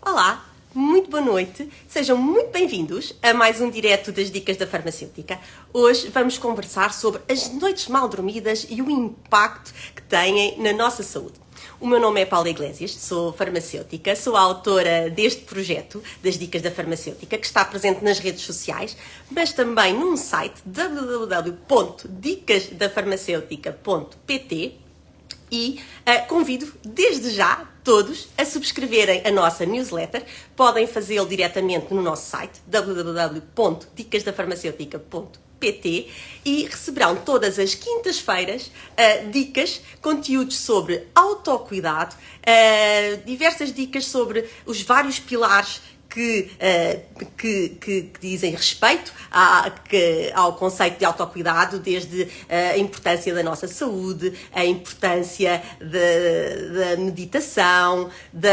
Olá, muito boa noite, sejam muito bem-vindos a mais um direto das Dicas da Farmacêutica. Hoje vamos conversar sobre as noites mal dormidas e o impacto que têm na nossa saúde. O meu nome é Paula Iglesias, sou farmacêutica, sou a autora deste projeto das Dicas da Farmacêutica, que está presente nas redes sociais, mas também num site www.dicasdafarmaceutica.pt. E convido desde já todos a subscreverem a nossa newsletter. Podem fazê-lo diretamente no nosso site www.dicasdafarmaceutica.pt e receberão todas as quintas-feiras dicas, conteúdos sobre autocuidado, diversas dicas sobre os vários pilares que dizem respeito ao conceito de autocuidado, desde a importância da nossa saúde, a importância da meditação, de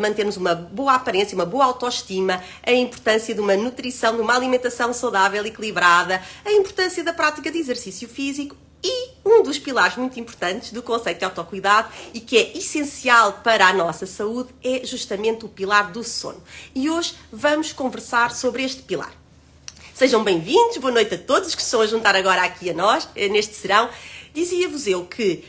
mantermos uma boa aparência, uma boa autoestima, a importância de uma nutrição, de uma alimentação saudável, equilibrada, a importância da prática de exercício físico. E um dos pilares muito importantes do conceito de autocuidado e que é essencial para a nossa saúde é justamente o pilar do sono. E hoje vamos conversar sobre este pilar. Sejam bem-vindos, boa noite a todos que se estão a juntar agora aqui a nós, neste serão. Dizia-vos eu que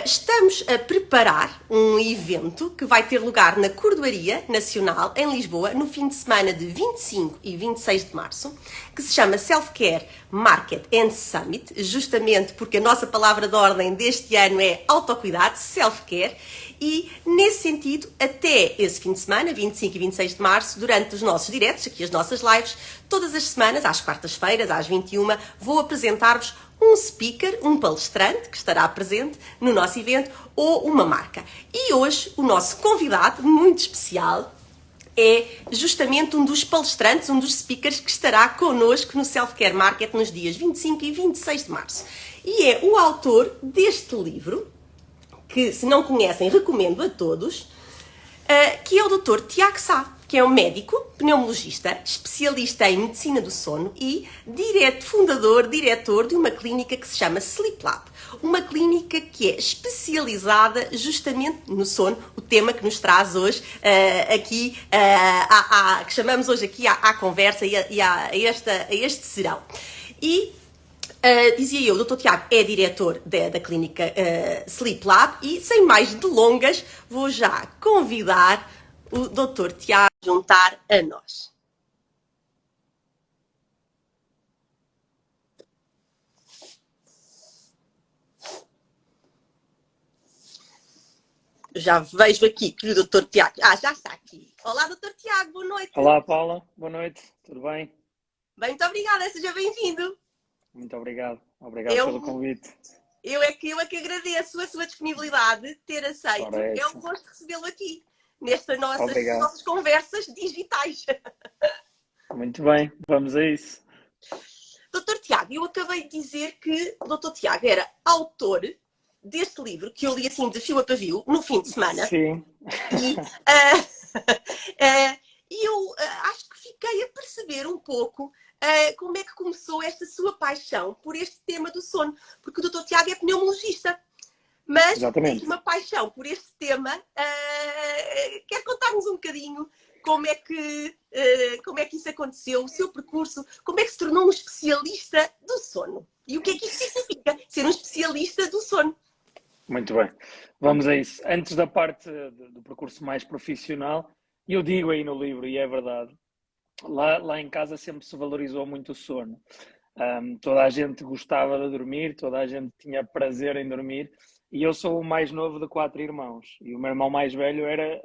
estamos a preparar um evento que vai ter lugar na Cordoaria Nacional, em Lisboa, no fim de semana de 25 e 26 de março, que se chama Self-Care Market and Summit, justamente porque a nossa palavra de ordem deste ano é autocuidado, self-care, e nesse sentido, até esse fim de semana, 25 e 26 de março, durante os nossos diretos, aqui as nossas lives, todas as semanas, às quartas-feiras, às 21h, vou apresentar-vos um speaker, um palestrante que estará presente no nosso evento ou uma marca. E hoje o nosso convidado muito especial é justamente um dos palestrantes, um dos speakers que estará connosco no Self-Care Market nos dias 25 e 26 de março. E é o autor deste livro, que se não conhecem recomendo a todos, que é o Dr. Tiago Sá, que é um médico, pneumologista, especialista em medicina do sono e diretor de uma clínica que se chama Sleep Lab. Uma clínica que é especializada justamente no sono, o tema que nos traz hoje aqui, que chamamos hoje aqui à conversa e a este serão. E dizia eu, o Dr. Tiago é diretor da clínica Sleep Lab e, sem mais delongas, vou já convidar o Dr. Tiago a juntar a nós. Já vejo aqui que o Dr. Tiago... já está aqui. Olá, Dr. Tiago, boa noite. Olá, Paula, boa noite, tudo bem? Bem, muito obrigada, seja bem-vindo. Muito obrigado, pelo convite. Eu é que agradeço a sua disponibilidade de ter aceito. É um gosto recebê-lo aqui, nestas nossas conversas digitais. Muito bem, vamos a isso. Dr. Tiago, eu acabei de dizer que o Dr. Tiago era autor deste livro, que eu li assim de fio a pavio, no fim de semana. Sim. E eu acho que fiquei a perceber um pouco como é que começou esta sua paixão por este tema do sono. Porque o Dr. Tiago é pneumologista, mas tem uma paixão por este tema. Quer contar-nos um bocadinho como é que isso aconteceu, o seu percurso, como é que se tornou um especialista do sono? E o que é que isso significa, ser um especialista do sono? Muito bem, vamos a isso. Antes da parte do percurso mais profissional, eu digo aí no livro, e é verdade, lá em casa sempre se valorizou muito o sono. Toda a gente gostava de dormir, toda a gente tinha prazer em dormir, e eu sou o mais novo de 4 irmãos, e o meu irmão mais velho era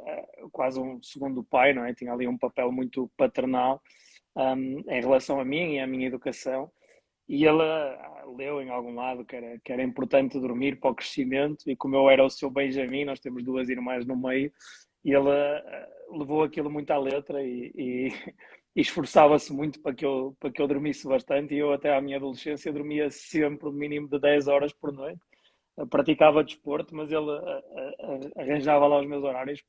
quase um segundo pai, não é? Tinha ali um papel muito paternal em relação a mim e à minha educação, e ele leu em algum lado que era importante dormir para o crescimento, e como eu era o seu Benjamin, nós temos 2 irmãs no meio, e ele levou aquilo muito à letra e esforçava-se muito para que eu dormisse bastante, e eu até à minha adolescência dormia sempre o mínimo de 10 horas por noite. Praticava desporto, mas ele arranjava lá os meus horários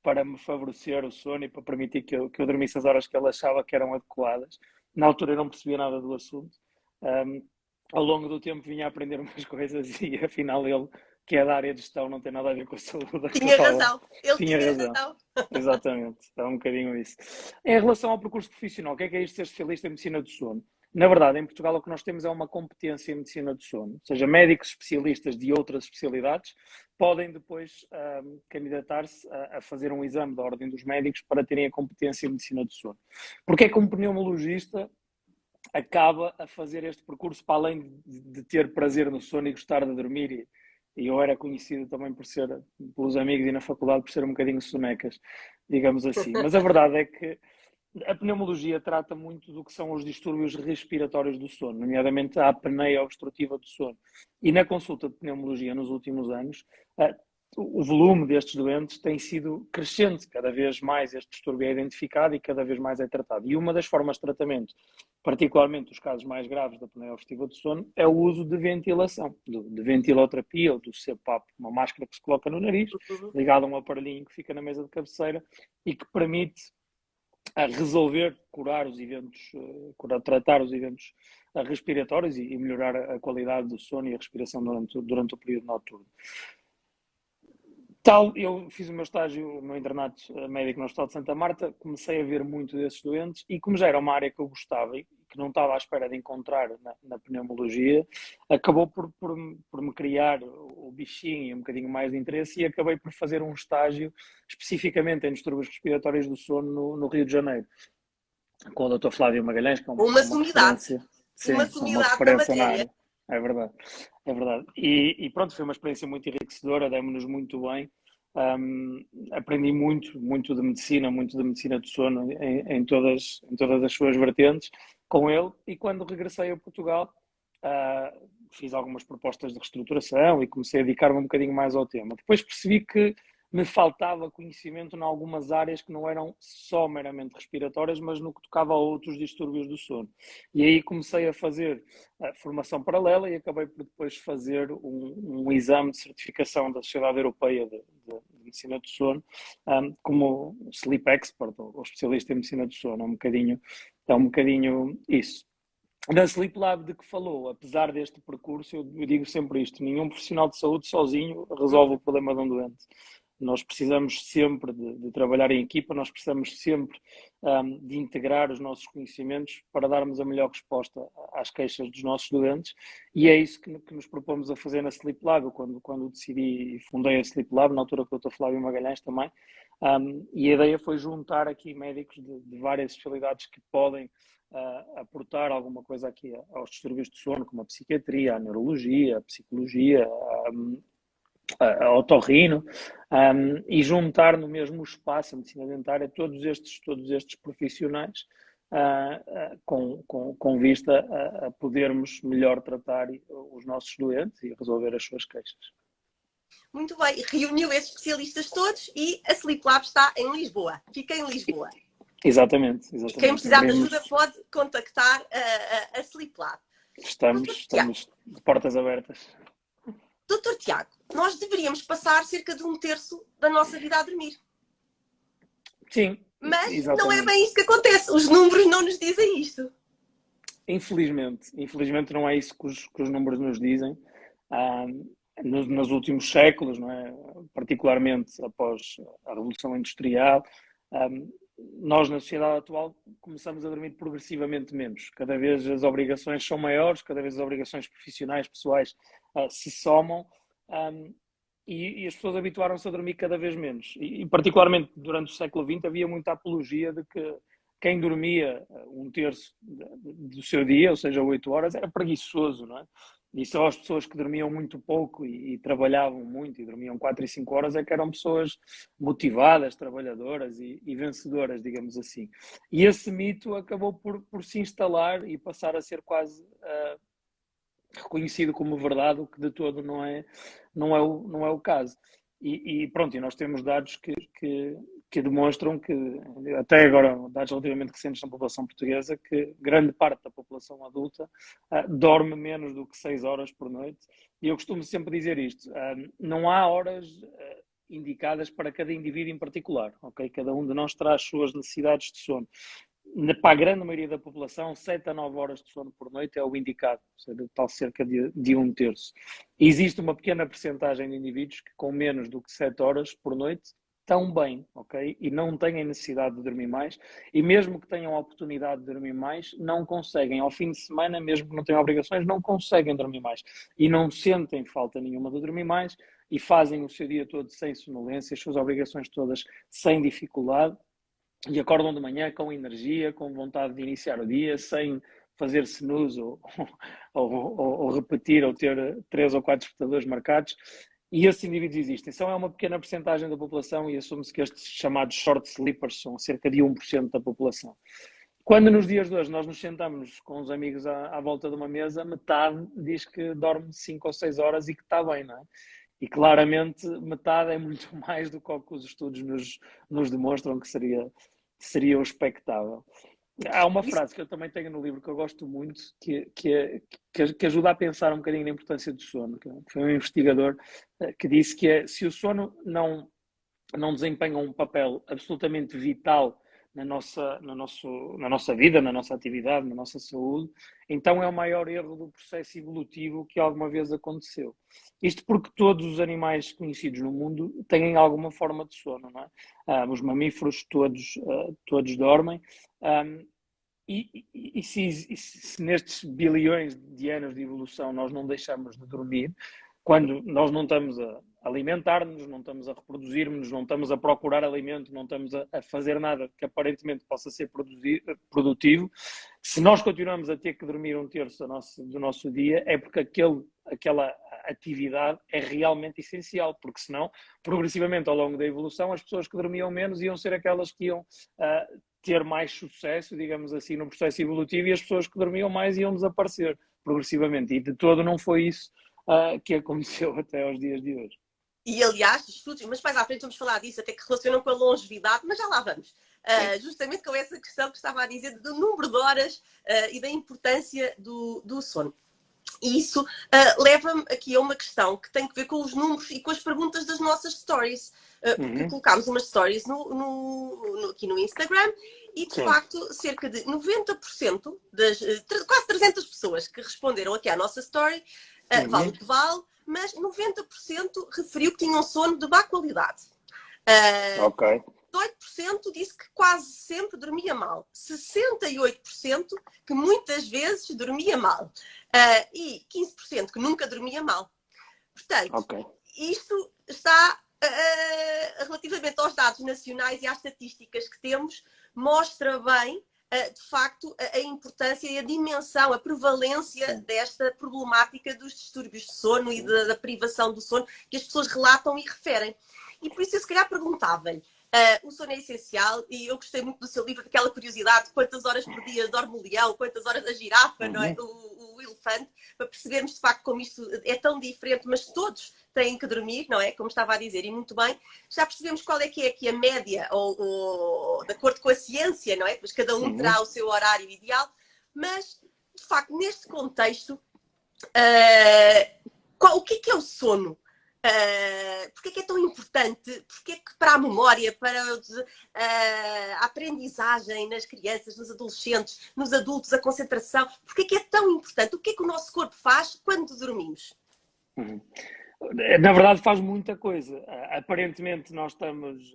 para me favorecer o sono e para permitir que eu dormisse as horas que ele achava que eram adequadas. Na altura eu não percebia nada do assunto. Ao longo do tempo vinha a aprender umas coisas e afinal ele que é da área de gestão, não tem nada a ver com a saúde Tinha atual. razão. Ele Tinha tinha razão. razão. Exatamente, é um bocadinho isso. Em relação ao percurso profissional, o que é isto de ser especialista em medicina do sono? Na verdade, em Portugal o que nós temos é uma competência em medicina do sono, ou seja, médicos especialistas de outras especialidades podem depois candidatar-se a fazer um exame da ordem dos médicos para terem a competência em medicina do sono. Porque é que um pneumologista acaba a fazer este percurso para além de ter prazer no sono e gostar de dormir e eu era conhecido também por ser, pelos amigos e na faculdade, por ser um bocadinho sonecas, digamos assim. Mas a verdade é que a pneumologia trata muito do que são os distúrbios respiratórios do sono, nomeadamente a apneia obstrutiva do sono. E na consulta de pneumologia nos últimos anos, o volume destes doentes tem sido crescente, cada vez mais este distúrbio é identificado e cada vez mais é tratado. E uma das formas de tratamento, particularmente os casos mais graves da apneia obstrutiva do sono, é o uso de ventilação, de ventiloterapia ou do CPAP, uma máscara que se coloca no nariz, ligada a um aparelhinho que fica na mesa de cabeceira e que permite resolver, curar os eventos, tratar os eventos respiratórios e melhorar a qualidade do sono e a respiração durante o período noturno. Eu fiz o meu estágio no internato médico no Hospital de Santa Marta, comecei a ver muito desses doentes e como já era uma área que eu gostava e que não estava à espera de encontrar na pneumologia, acabou por me criar o bichinho e um bocadinho mais de interesse e acabei por fazer um estágio especificamente em distúrbios respiratórios do sono no Rio de Janeiro, com o Dr. Flávio Magalhães, que é uma referência, sim, uma referência na área. É verdade, é verdade. E pronto, foi uma experiência muito enriquecedora, demos-nos muito bem. Aprendi muito de medicina do sono em todas as suas vertentes com ele. E quando regressei a Portugal, fiz algumas propostas de reestruturação e comecei a dedicar-me um bocadinho mais ao tema. Depois percebi que me faltava conhecimento em algumas áreas que não eram só meramente respiratórias, mas no que tocava a outros distúrbios do sono. E aí comecei a fazer a formação paralela e acabei por depois fazer um exame de certificação da Sociedade Europeia de Medicina do Sono, como Sleep Expert, ou especialista em Medicina do Sono. É um bocadinho isso. Na Sleep Lab de que falou, apesar deste percurso, eu digo sempre isto, nenhum profissional de saúde sozinho resolve o problema de um doente. Nós precisamos sempre de trabalhar em equipa, nós precisamos sempre de integrar os nossos conhecimentos para darmos a melhor resposta às queixas dos nossos doentes e é isso que nos propomos a fazer na Sleep Lab. Eu, quando decidi e fundei a Sleep Lab, na altura com o Dr. Flávio Magalhães também, e a ideia foi juntar aqui médicos de várias especialidades que podem aportar alguma coisa aqui aos distúrbios de sono, como a psiquiatria, a neurologia, a psicologia, a otorrino, e juntar no mesmo espaço a medicina dentária todos estes profissionais com vista a podermos melhor tratar os nossos doentes e resolver as suas queixas. Muito bem, reuniu esses especialistas todos e a Sleep Lab está em Lisboa. Fica em Lisboa. Exatamente. E quem precisar de ajuda pode contactar a Sleep Lab. Estamos de portas abertas. Doutor Tiago, nós deveríamos passar cerca de 1/3 da nossa vida a dormir. Sim. Mas exatamente. Não é bem isto que acontece. Os números não nos dizem isto. Infelizmente não é isso que os números nos dizem. Nos últimos séculos, não é? Particularmente após a Revolução Industrial, nós na sociedade atual começamos a dormir progressivamente menos. Cada vez as obrigações são maiores, cada vez as obrigações profissionais, pessoais se somam e as pessoas habituaram-se a dormir cada vez menos. E particularmente durante o século XX havia muita apologia de que quem dormia 1/3 do seu dia, ou seja, 8 horas, era preguiçoso, não é? E só as pessoas que dormiam muito pouco e trabalhavam muito e dormiam 4 e 5 horas é que eram pessoas motivadas, trabalhadoras e vencedoras, digamos assim. E esse mito acabou por se instalar e passar a ser quase reconhecido como verdade, o que de todo não é o caso. E pronto, e nós temos dados que demonstram que, até agora, dados relativamente recentes na população portuguesa, que grande parte da população adulta dorme menos do que 6 horas por noite. E eu costumo sempre dizer isto, não há horas indicadas para cada indivíduo em particular, ok? Cada um de nós traz as suas necessidades de sono. para a grande maioria da população, 7 a 9 horas de sono por noite é o indicado, ou seja, tal cerca de um terço. E existe uma pequena percentagem de indivíduos que com menos do que 7 horas por noite estão bem, ok? E não têm necessidade de dormir mais, e mesmo que tenham a oportunidade de dormir mais, não conseguem, ao fim de semana, mesmo que não tenham obrigações, não conseguem dormir mais. E não sentem falta nenhuma de dormir mais, e fazem o seu dia todo sem sonolência, as suas obrigações todas sem dificuldade, e acordam de manhã com energia, com vontade de iniciar o dia, sem fazer snooze ou repetir ou ter 3 ou 4 despertadores marcados. E esses indivíduos existem. São uma pequena percentagem da população e assume-se que estes chamados short sleepers são cerca de 1% da população. Quando nos dias de hoje nós nos sentamos com os amigos à volta de uma mesa, metade diz que dorme 5 ou 6 horas e que está bem, não é? E claramente metade é muito mais do que o que os estudos nos demonstram que seria o expectável. Há uma frase que eu também tenho no livro que eu gosto muito, que ajuda a pensar um bocadinho na importância do sono. Que foi um investigador que disse que se o sono não desempenha um papel absolutamente vital na nossa vida, na nossa atividade, na nossa saúde, então é o maior erro do processo evolutivo que alguma vez aconteceu. Isto porque todos os animais conhecidos no mundo têm alguma forma de sono, não é? Os mamíferos todos dormem. E se nestes bilhões de anos de evolução nós não deixamos de dormir, quando nós não estamos a alimentar-nos, não estamos a reproduzir-nos, não estamos a procurar alimento, não estamos a fazer nada que aparentemente possa ser produtivo, se nós continuamos a ter que dormir um terço do nosso dia, é porque aquela atividade é realmente essencial, porque senão, progressivamente ao longo da evolução, as pessoas que dormiam menos iam ser aquelas que iam ter mais sucesso, digamos assim, no processo evolutivo, e as pessoas que dormiam mais iam desaparecer progressivamente. E de todo não foi isso que aconteceu até aos dias de hoje. E, aliás, estudos, mas mais à frente vamos falar disso, até que relacionam com a longevidade, mas já lá vamos. Justamente com essa questão que estava a dizer do número de horas e da importância do sono. E isso leva-me aqui a uma questão que tem que ver com os números e com as perguntas das nossas stories. Porque colocámos umas stories aqui no Instagram e, de facto, cerca de 90% das quase 300 pessoas que responderam aqui à nossa story, vale o que vale, mas 90% referiu que tinham sono de má qualidade. 18% disse que quase sempre dormia mal. 68% que muitas vezes dormia mal. E 15% que nunca dormia mal. Portanto, isto está, relativamente aos dados nacionais e às estatísticas que temos, mostra bem, de facto, a importância e a dimensão, a prevalência desta problemática dos distúrbios de sono e da privação do sono que as pessoas relatam e referem. E por isso eu se calhar perguntava-lhe, o sono é essencial e eu gostei muito do seu livro, daquela curiosidade, quantas horas por dia dorme o leão, quantas horas a girafa, não é? O elefante, para percebermos de facto como isto é tão diferente, mas todos têm que dormir, não é? Como estava a dizer, e muito bem. Já percebemos qual é que é aqui a média, ou de acordo com a ciência, não é? Pois cada um terá o seu horário ideal, mas de facto neste contexto, o que é o sono? Porque é que é tão importante? Porque é que para a memória, para a aprendizagem nas crianças, nos adolescentes, nos adultos, a concentração, porque é que é tão importante? O que é que o nosso corpo faz quando dormimos? Na verdade faz muita coisa. Aparentemente nós estamos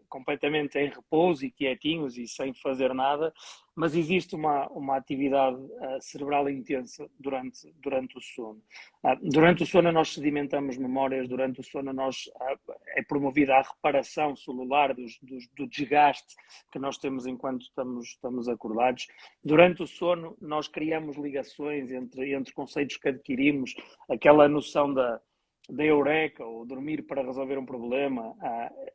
completamente em repouso e quietinhos e sem fazer nada, mas existe uma atividade cerebral intensa durante o sono. Durante o sono nós sedimentamos memórias, durante o sono é promovida a reparação celular do desgaste que nós temos enquanto estamos acordados. Durante o sono nós criamos ligações entre conceitos que adquirimos, aquela noção da eureka, ou dormir para resolver um problema,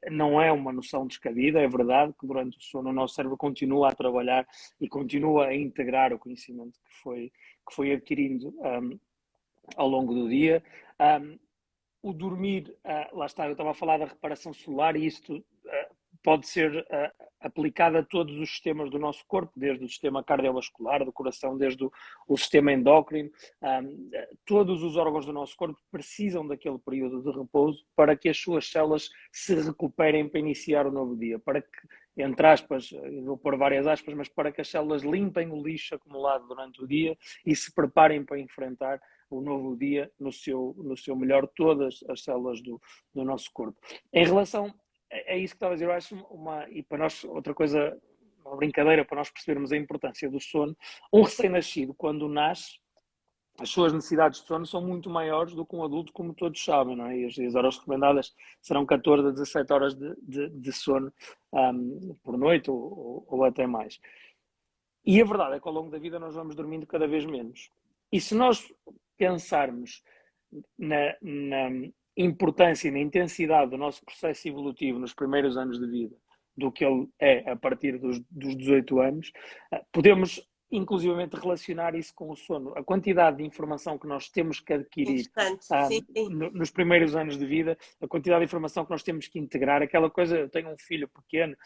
não é uma noção descabida. É verdade que durante o sono o nosso cérebro continua a trabalhar e continua a integrar o conhecimento que foi adquirindo ao longo do dia. O dormir, lá está, eu estava a falar da reparação celular, e isto pode ser aplicada a todos os sistemas do nosso corpo, desde o sistema cardiovascular, do coração, desde o sistema endócrino. Todos os órgãos do nosso corpo precisam daquele período de repouso para que as suas células se recuperem para iniciar o novo dia, para que, entre aspas, vou pôr várias aspas, mas para que as células limpem o lixo acumulado durante o dia e se preparem para enfrentar o novo dia no seu melhor, todas as células do nosso corpo. Em relação, é isso que estava a dizer, eu acho e para nós, outra coisa, uma brincadeira para nós percebermos a importância do sono. Um recém-nascido, quando nasce, as suas necessidades de sono são muito maiores do que um adulto, como todos sabem, não é? E as horas recomendadas serão 14 a 17 horas de sono por noite ou até mais. E a verdade é que ao longo da vida nós vamos dormindo cada vez menos. E se nós pensarmos na importância e na intensidade do nosso processo evolutivo nos primeiros anos de vida do que ele é a partir dos 18 anos, podemos inclusivamente relacionar isso com o sono. A quantidade de informação que nós temos que adquirir nos primeiros anos de vida, a quantidade de informação que nós temos que integrar, aquela coisa, eu tenho um filho pequeno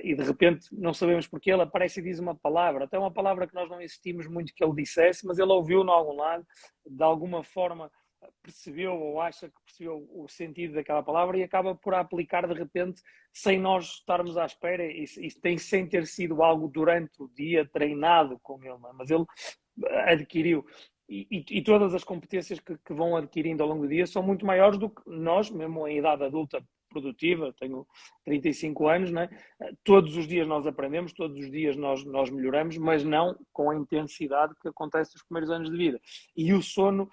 e de repente não sabemos porque ele aparece e diz uma palavra, até uma palavra que nós não insistimos muito que ele dissesse, mas ele ouviu em algum lado, de alguma forma percebeu ou acha que percebeu o sentido daquela palavra e acaba por a aplicar de repente sem nós estarmos à espera e tem sem ter sido algo durante o dia treinado com ele, mas ele adquiriu e todas as competências que vão adquirindo ao longo do dia são muito maiores do que nós, mesmo em idade adulta produtiva, tenho 35 anos, né? Todos os dias nós aprendemos, todos os dias nós melhoramos, mas não com a intensidade que acontece nos primeiros anos de vida. E o sono,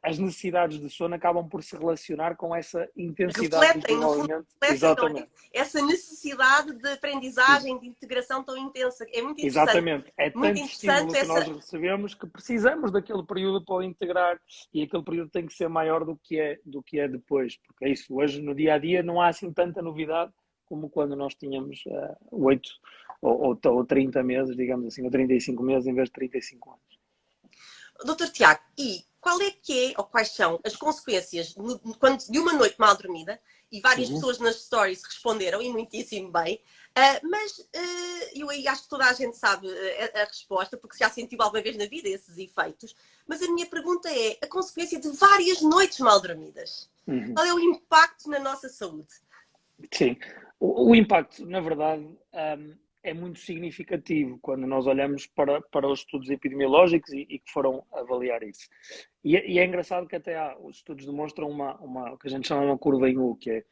as necessidades de sono acabam por se relacionar com essa intensidade de desenvolvimento. Exatamente. Essa necessidade de aprendizagem, de integração tão intensa. É muito interessante. Exatamente. É tanto estímulo que nós recebemos que precisamos daquele período para o integrar e aquele período tem que ser maior do que é depois. Porque é isso, hoje no dia a dia não há assim tanta novidade como quando nós tínhamos 8 ou 30 meses, digamos assim, ou 35 meses em vez de 35 anos. Doutor Tiago, e quais são as consequências de uma noite mal dormida? E várias pessoas nas stories responderam, e muitíssimo bem, mas eu aí acho que toda a gente sabe a resposta, porque já sentiu alguma vez na vida esses efeitos, mas a minha pergunta é a consequência de várias noites mal dormidas. Qual é o impacto na nossa saúde? Sim, o impacto, na verdade, é muito significativo quando nós olhamos para os estudos epidemiológicos e que foram avaliar isso. E é engraçado que até os estudos demonstram o que a gente chama uma curva em U, que é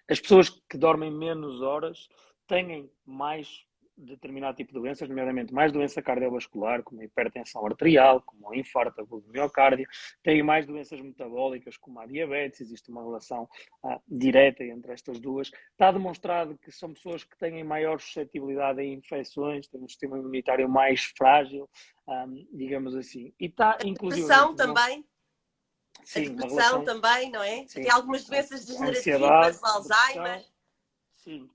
as pessoas que dormem menos horas têm mais determinado tipo de doenças, nomeadamente mais doença cardiovascular, como a hipertensão arterial, como o infarto agudo do miocárdio, têm mais doenças metabólicas, como a diabetes, existe uma relação direta entre estas duas. Está demonstrado que são pessoas que têm maior suscetibilidade a infecções, têm um sistema imunitário mais frágil, digamos assim. E está, inclusive... A depressão também? Sim, a depressão também, não é? Sim. Tem algumas doenças degenerativas, Alzheimer. Sim,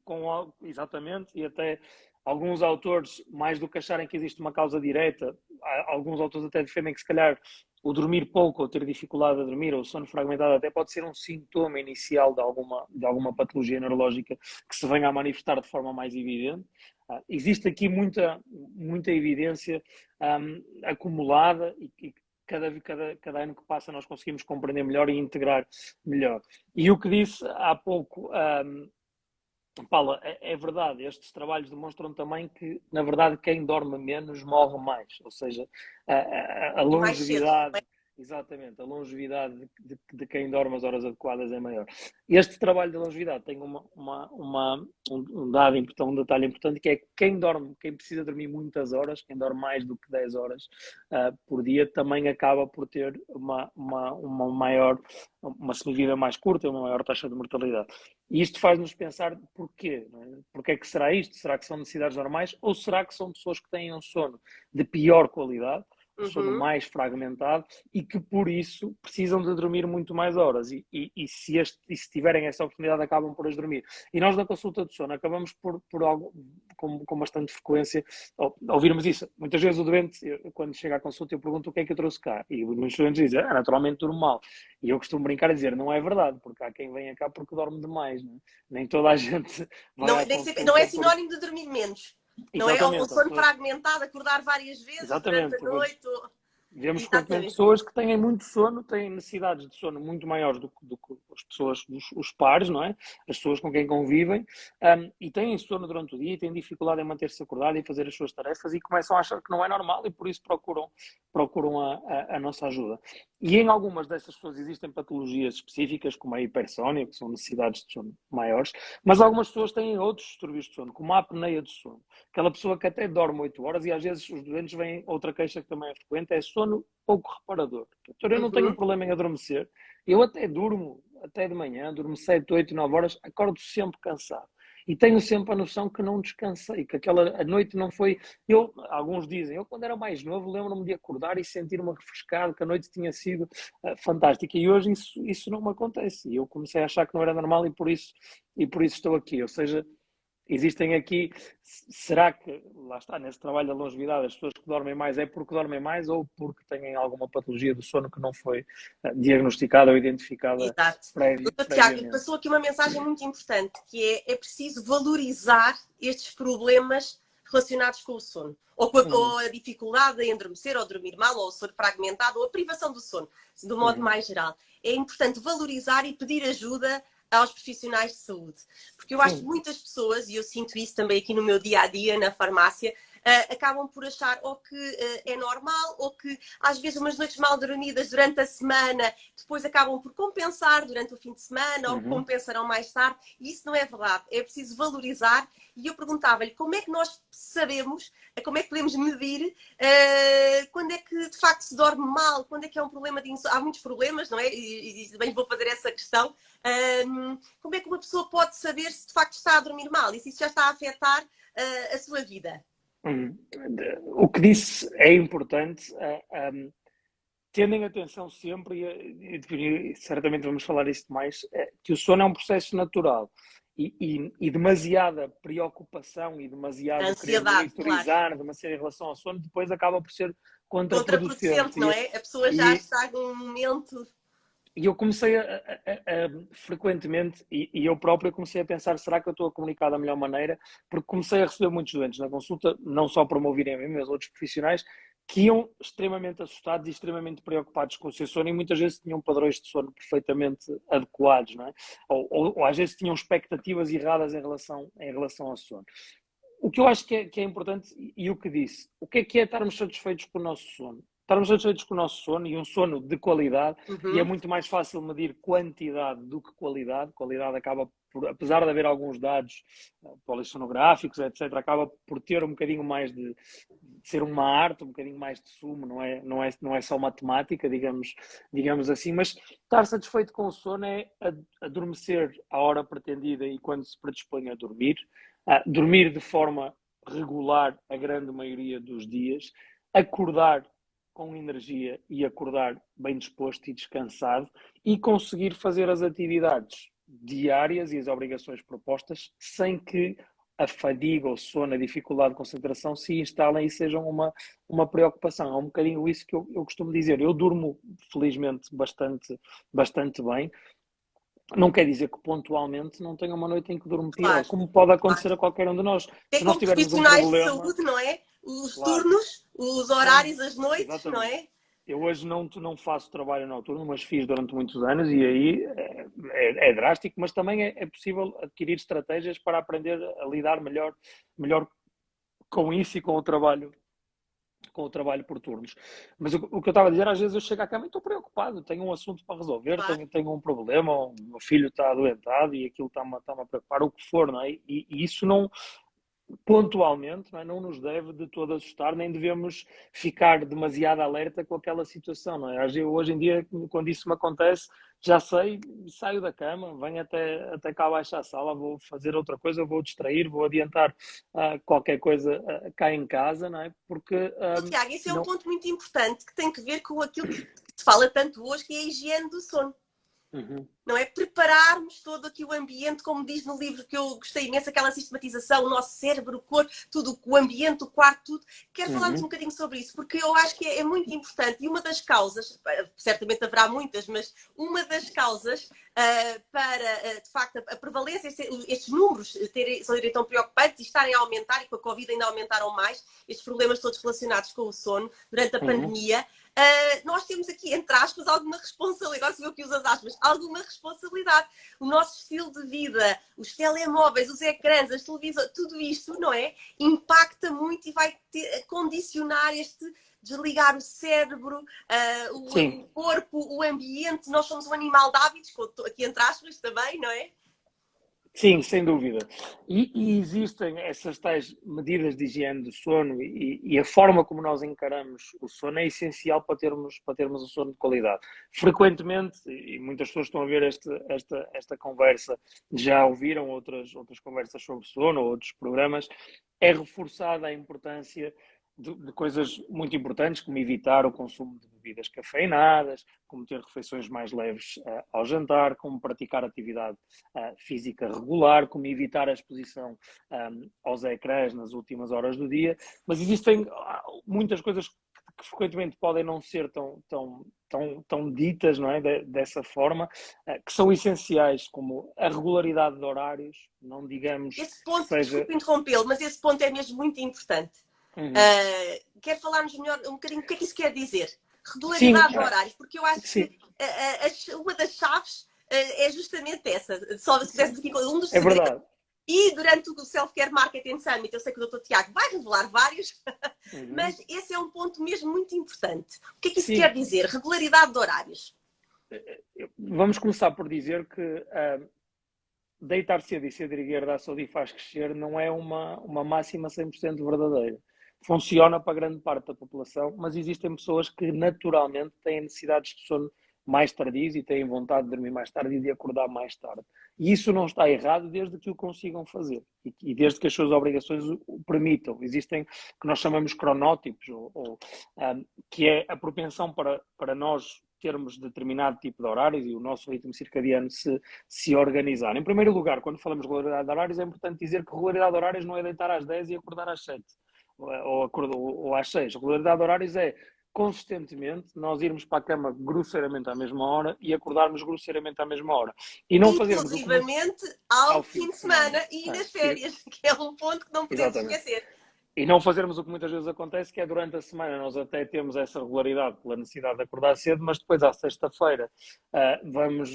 exatamente, e até alguns autores, mais do que acharem que existe uma causa direta, alguns autores até defendem que se calhar o dormir pouco ou ter dificuldade a dormir ou o sono fragmentado até pode ser um sintoma inicial de alguma patologia neurológica que se venha a manifestar de forma mais evidente. Existe aqui muita evidência acumulada e cada ano que passa nós conseguimos compreender melhor e integrar melhor. E o que disse há pouco... Paula, é verdade, estes trabalhos demonstram também que, na verdade, quem dorme menos morre mais, ou seja, a longevidade, exatamente, a longevidade de quem dorme as horas adequadas é maior. Este trabalho de longevidade tem um detalhe importante, que é que quem precisa dormir muitas horas, quem dorme mais do que 10 horas por dia, também acaba por ter uma sobrevida mais curta e uma maior taxa de mortalidade. E isto faz-nos pensar porquê, não é? Porquê é que será isto? Será que são necessidades normais ou será que são pessoas que têm um sono de pior qualidade um sono Uhum. mais fragmentado e que por isso precisam de dormir muito mais horas e se tiverem essa oportunidade acabam por as dormir. E nós na consulta de sono acabamos por algo, com bastante frequência ouvirmos isso. Muitas vezes o doente, quando chega à consulta, eu pergunto o que é que eu trouxe cá e muitos doentes dizem, naturalmente durmo mal. E eu costumo brincar e dizer, não é verdade, porque há quem venha cá porque dorme demais, não é? Nem toda a gente vai Não, à não é consulta porque... sinónimo de dormir menos. Não é? Ou Exatamente, as sono pessoas... fragmentado, acordar várias vezes durante Exatamente, a noite. vemos frequentemente Exatamente. pessoas que têm muito sono, têm necessidades de sono muito maiores do que as pessoas, os pares, não é? As pessoas com quem convivem, e têm sono durante o dia e têm dificuldade em manter-se acordado e fazer as suas tarefas e começam a achar que não é normal e por isso procuram a nossa ajuda. E em algumas dessas pessoas existem patologias específicas, como a hipersónia, que são necessidades de sono maiores, mas algumas pessoas têm outros distúrbios de sono, como a apneia de sono. Aquela pessoa que até dorme 8 horas e às vezes os doentes vêm, outra queixa que também é frequente, é sono pouco reparador. Doutor, eu não tenho Uhum. problema em adormecer, eu até durmo, até de manhã, durmo 7, 8, 9 horas, acordo sempre cansado. E tenho sempre a noção que não descansei, que a noite não foi... Alguns dizem, eu quando era mais novo lembro-me de acordar e sentir-me refrescado, que a noite tinha sido fantástica. E hoje isso não me acontece. E eu comecei a achar que não era normal e por isso estou aqui. Ou seja, existem aqui, será que, lá está, nesse trabalho da longevidade, as pessoas que dormem mais é porque dormem mais ou porque têm alguma patologia do sono que não foi diagnosticada ou identificada Exato. Doutor Tiago, previamente? passou aqui uma mensagem muito importante, que é preciso valorizar estes problemas relacionados com o sono. Ou a dificuldade em adormecer, ou dormir mal, ou o sono fragmentado, ou a privação do sono, do modo mais geral. É importante valorizar e pedir ajuda aos profissionais de saúde. Porque eu acho que Sim. muitas pessoas, e eu sinto isso também aqui no meu dia-a-dia, na farmácia, acabam por achar ou que é normal, ou que às vezes umas noites mal dormidas durante a semana depois acabam por compensar durante o fim de semana ou Uhum. compensarão mais tarde. E isso não é verdade. É preciso valorizar. E eu perguntava-lhe como é que nós sabemos, como é que podemos medir quando é que de facto se dorme mal, quando é que é um problema de insônia. Há muitos problemas, não é? E também vou fazer essa questão. Como é que uma pessoa pode saber se de facto está a dormir mal e se isso já está a afetar a sua vida? O que disse é importante, tendem atenção sempre, e certamente vamos falar isto mais, que o sono é um processo natural e demasiada preocupação e A demasiado querer ansiedade, claro. monitorizar, demasiado em relação ao sono, depois acaba por ser Contraproducente, contraproducente. não é? A pessoa já E, está num momento. e eu comecei frequentemente, e eu próprio comecei a pensar, será que eu estou a comunicar da melhor maneira? Porque comecei a receber muitos doentes na consulta, não só para me ouvirem a mim, mas outros profissionais, que iam extremamente assustados e extremamente preocupados com o seu sono e muitas vezes tinham padrões de sono perfeitamente adequados, não é? Ou às vezes tinham expectativas erradas em relação ao sono. O que eu acho que é importante, e o que disse, o que é estarmos satisfeitos com o nosso sono? Estarmos satisfeitos com o nosso sono e um sono de qualidade, e é Uhum. muito mais fácil medir quantidade do que qualidade. Qualidade acaba por, apesar de haver alguns dados polissonográficos, etc., acaba por ter um bocadinho mais de ser uma arte, um bocadinho mais de sumo, não é só matemática, digamos assim, mas estar satisfeito com o sono é adormecer à hora pretendida e quando se predispõe a dormir, dormir de forma regular a grande maioria dos dias, acordar com energia e acordar bem disposto e descansado e conseguir fazer as atividades diárias e as obrigações propostas sem que a fadiga, o sono, a dificuldade de concentração se instalem e sejam uma preocupação. É um bocadinho isso que eu costumo dizer. Eu durmo, felizmente, bastante bem. Não quer dizer que pontualmente não tenha uma noite em que durmo pior, Claro, como pode claro. acontecer a qualquer um de nós. É Se nós como tivermos um profissionais de problema, saúde, não é? Os claro, turnos, os não, horários, as noites, não exatamente. é? Eu hoje não faço trabalho noturno, mas fiz durante muitos anos e aí é drástico, mas também é possível adquirir estratégias para aprender a lidar melhor com isso e com o trabalho por turnos. Mas o que eu estava a dizer, às vezes eu chego à cama e estou preocupado, tenho um assunto para resolver, Claro. tenho um problema, o meu filho está adoentado e aquilo está-me a preocupar, o que for, não é? E isso pontualmente, não nos deve de todo assustar, nem devemos ficar demasiado alerta com aquela situação, não é? Hoje em dia, quando isso me acontece, já sei, saio da cama, venho até cá abaixo à sala, vou fazer outra coisa, vou distrair, vou adiantar qualquer coisa cá em casa, não é? Porque Tiago, esse é um não... ponto muito importante que tem que ver com aquilo que se fala tanto hoje, que é a higiene do sono. Uhum. Não é? Prepararmos todo aqui o ambiente, como diz no livro que eu gostei imenso, aquela sistematização, o nosso cérebro, o corpo, tudo, o ambiente, o quarto, tudo. Quero falarmos um bocadinho sobre isso, porque eu acho que é muito importante e uma das causas, certamente haverá muitas, mas uma das causas para, de facto, a prevalência, estes números serem tão preocupantes e estarem a aumentar, e com a Covid ainda aumentaram mais, estes problemas todos relacionados com o sono durante a pandemia, nós temos aqui, entre aspas, alguma responsabilidade. Agora se vê o que usa as aspas, alguma responsabilidade. O nosso estilo de vida, os telemóveis, os ecrãs, as televisões, tudo isto, não é? Impacta muito e vai condicionar este desligar o cérebro, o corpo, o ambiente. Nós somos um animal de hábitos, aqui entre aspas também, não é? Sim, sem dúvida. E existem essas tais medidas de higiene do sono e a forma como nós encaramos o sono é essencial para termos o sono de qualidade. Frequentemente, e muitas pessoas estão a ver esta conversa, já ouviram outras conversas sobre sono ou outros programas, é reforçada a importância de coisas muito importantes, como evitar o consumo de bebidas cafeinadas, como ter refeições mais leves ao jantar, como praticar atividade física regular, como evitar a exposição aos ecrãs nas últimas horas do dia. Mas existem muitas coisas que frequentemente podem não ser tão ditas, não é? Dessa forma, que são essenciais, como a regularidade de horários, não digamos esse ponto, que seja... desculpe interrompê-lo, mas esse ponto é mesmo muito importante. Uhum. Quero falar-nos melhor um bocadinho o que é que isso quer dizer? Regularidade de horários, porque eu acho que uma das chaves é justamente essa. Só se pudéssemos aqui um dos segredos. É verdade. E durante o Self-Care Marketing Summit, eu sei que o Dr. Tiago vai revelar vários, mas esse é um ponto mesmo muito importante. O que é que isso quer dizer? Regularidade de horários. Vamos começar por dizer que deitar cedo e ser erguer da saúde e faz crescer não é uma máxima 100% verdadeira. Funciona para grande parte da população, mas existem pessoas que naturalmente têm necessidades de sono mais tardios e têm vontade de dormir mais tarde e de acordar mais tarde. E isso não está errado desde que o consigam fazer e desde que as suas obrigações o permitam. Existem que nós chamamos cronótipos, que é a propensão para nós termos determinado tipo de horários e o nosso ritmo circadiano se organizar. Em primeiro lugar, quando falamos de regularidade de horários, é importante dizer que regularidade de horários não é deitar às 10 e acordar às 7 ou às 6. Regularidade de horários é consistentemente nós irmos para a cama grosseiramente à mesma hora e acordarmos grosseiramente à mesma hora. E não fazermos inclusivamente ao fim de semana e nas férias, que é um ponto que não podemos esquecer. E não fazermos o que muitas vezes acontece, que é durante a semana nós até temos essa regularidade pela necessidade de acordar cedo, mas depois à sexta-feira vamos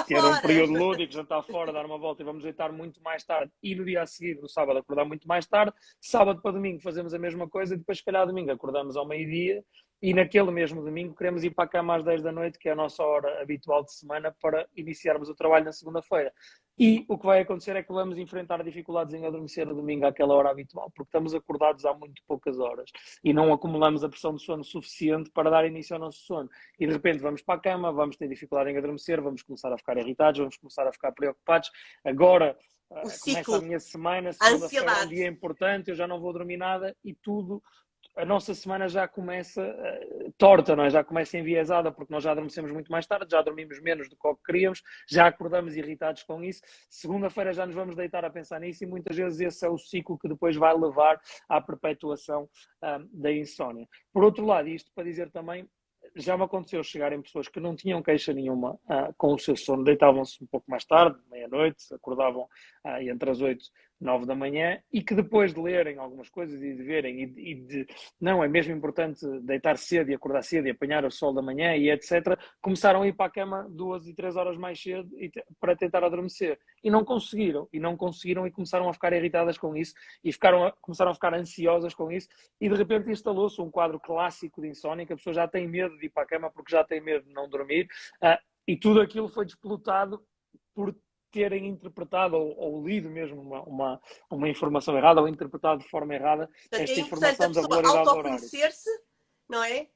ter um período lúdico, jantar fora, dar uma volta e vamos deitar muito mais tarde. E no dia a seguir, no sábado, acordar muito mais tarde. Sábado para domingo fazemos a mesma coisa e depois, se calhar, domingo acordamos ao meio-dia. E naquele mesmo domingo queremos ir para a cama às 10 da noite, que é a nossa hora habitual de semana, para iniciarmos o trabalho na segunda-feira. E o que vai acontecer é que vamos enfrentar dificuldades em adormecer no domingo àquela hora habitual, porque estamos acordados há muito poucas horas e não acumulamos a pressão de sono suficiente para dar início ao nosso sono. E de repente vamos para a cama, vamos ter dificuldade em adormecer, vamos começar a ficar irritados, vamos começar a ficar preocupados. Agora começa a minha semana, segunda-feira é um dia importante, eu já não vou dormir nada e tudo... A nossa semana já começa torta, não é? Já começa enviesada, porque nós já adormecemos muito mais tarde, já dormimos menos do que o que queríamos, já acordamos irritados com isso. Segunda-feira já nos vamos deitar a pensar nisso e muitas vezes esse é o ciclo que depois vai levar à perpetuação da insónia. Por outro lado, isto para dizer também, já me aconteceu chegarem pessoas que não tinham queixa nenhuma com o seu sono, deitavam-se um pouco mais tarde, meia-noite, acordavam entre as 8 e 9 da manhã, e que depois de lerem algumas coisas e de verem, não, é mesmo importante deitar cedo e acordar cedo e apanhar o sol da manhã e etc., começaram a ir para a cama 2 e 3 horas mais cedo para tentar adormecer. E não conseguiram e começaram a ficar irritadas com isso e começaram a ficar ansiosas com isso e de repente instalou-se um quadro clássico de insónia, que a pessoa já tem medo de ir para a cama porque já tem medo de não dormir, e tudo aquilo foi desplotado por terem interpretado ou lido mesmo uma informação errada ou interpretado de forma errada Portanto, esta é importante a informação da pessoa regularidade do horário. autoconhecer-se, não é?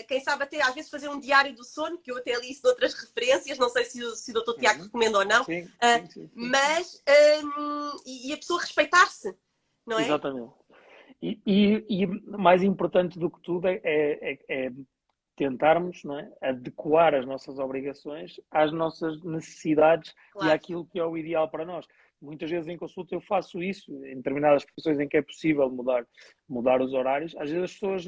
Quem sabe até às vezes fazer um diário do sono, que eu até li isso noutras referências, não sei se o Dr. Tiago recomenda ou não, sim. mas e a pessoa respeitar-se, não é? Exatamente. E mais importante do que tudo é tentarmos, não é, adequar as nossas obrigações às nossas necessidades, claro, e àquilo que é o ideal para nós. Muitas vezes em consulta eu faço isso, em determinadas profissões em que é possível mudar os horários. Às vezes as pessoas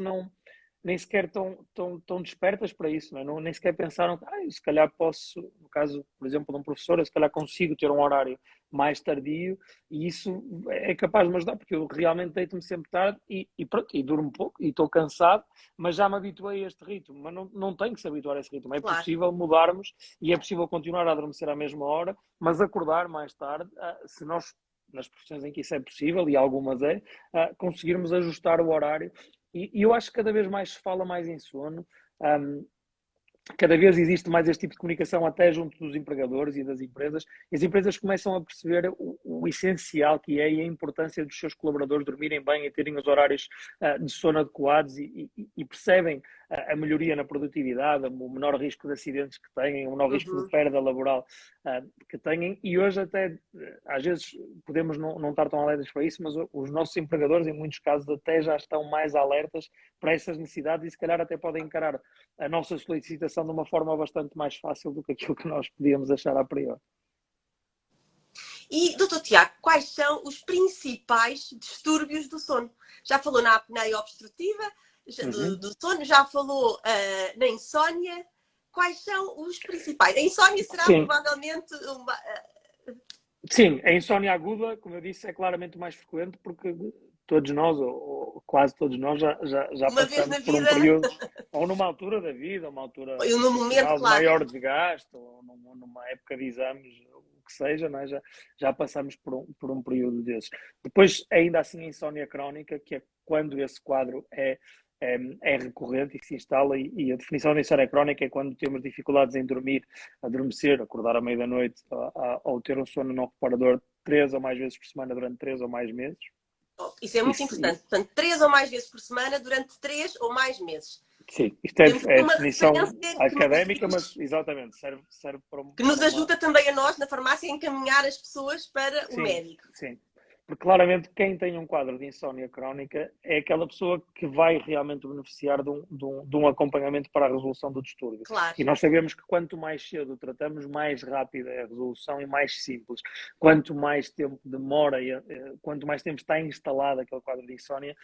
nem sequer estão despertas para isso, não é? Nem sequer pensaram que se calhar posso, no caso, por exemplo, de um professor, eu se calhar consigo ter um horário mais tardio, e isso é capaz de me ajudar, porque eu realmente deito-me sempre tarde e pronto, e durmo pouco, e estou cansado, mas já me habituei a este ritmo, mas não tenho que se habituar a esse ritmo. É claro, possível mudarmos e é possível continuar a adormecer à mesma hora, mas acordar mais tarde, se nós, nas profissões em que isso é possível, e algumas conseguirmos ajustar o horário. E eu acho que cada vez mais se fala mais em sono, cada vez existe mais este tipo de comunicação até junto dos empregadores e das empresas. E as empresas começam a perceber o essencial que é e a importância dos seus colaboradores dormirem bem e terem os horários de sono adequados e percebem a melhoria na produtividade, o menor risco de acidentes que têm, o menor risco de perda laboral que têm. E hoje até, às vezes, podemos não estar tão alertas para isso, mas os nossos empregadores, em muitos casos, até já estão mais alertas para essas necessidades e se calhar até podem encarar a nossa solicitação de uma forma bastante mais fácil do que aquilo que nós podíamos achar a priori. E, Dr. Tiago, quais são os principais distúrbios do sono? Já falou na apneia obstrutiva do sono, já falou na insónia. Quais são os principais? A insónia será provavelmente uma... Sim, a insónia aguda, como eu disse, é claramente mais frequente porque todos nós, ou quase todos nós, já passamos por um período, ou numa altura da vida, uma altura momento, de maior desgaste, ou numa época de exames, o que seja, não é? Já passamos por um período desses. Depois, ainda assim, a insónia crónica, que é quando esse quadro é recorrente e que se instala, e a definição da insónia crónica é quando temos dificuldades em dormir, adormecer, acordar à meia da noite, ou ter um sono não reparador 3 ou mais vezes por semana durante 3 ou mais meses. Isso é muito importante. Portanto, 3 ou mais vezes por semana durante 3 ou mais meses. Sim, isto é a definição académica, mas exatamente, serve para que nos ajuda também a nós, na farmácia, a encaminhar as pessoas para o médico. Sim, porque claramente quem tem um quadro de insónia crónica é aquela pessoa que vai realmente beneficiar de um acompanhamento para a resolução do distúrbio. Claro. E nós sabemos que quanto mais cedo tratamos, mais rápida é a resolução e mais simples. Quanto mais tempo demora, quanto mais tempo está instalado aquele quadro de insónia,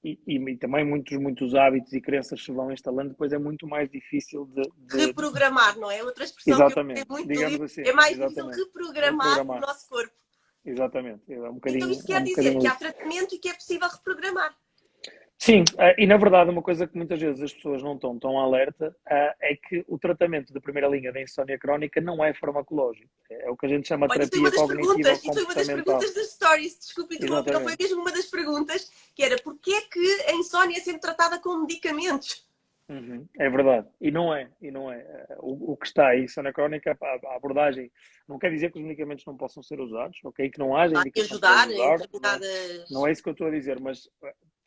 e também muitos hábitos e crenças se vão instalando, depois é muito mais difícil de reprogramar, não é? Outra expressão exatamente, que eu muito digamos assim, é mais difícil reprogramar o nosso corpo. Exatamente. É um bocadinho, então isso quer dizer que há tratamento e que é possível reprogramar. Sim, e na verdade uma coisa que muitas vezes as pessoas não estão tão alerta é que o tratamento de primeira linha da insónia crónica não é farmacológico. É o que a gente chama de terapia cognitiva comportamental. Isso foi uma das perguntas das stories, desculpe interromper, não foi mesmo uma das perguntas, que era porquê é que a insónia é sempre tratada com medicamentos? É verdade, e não é. O que está aí, insónia crónica, a abordagem não quer dizer que os medicamentos não possam ser usados, ok? Que não haja indicação para usar, não é isso que eu estou a dizer, mas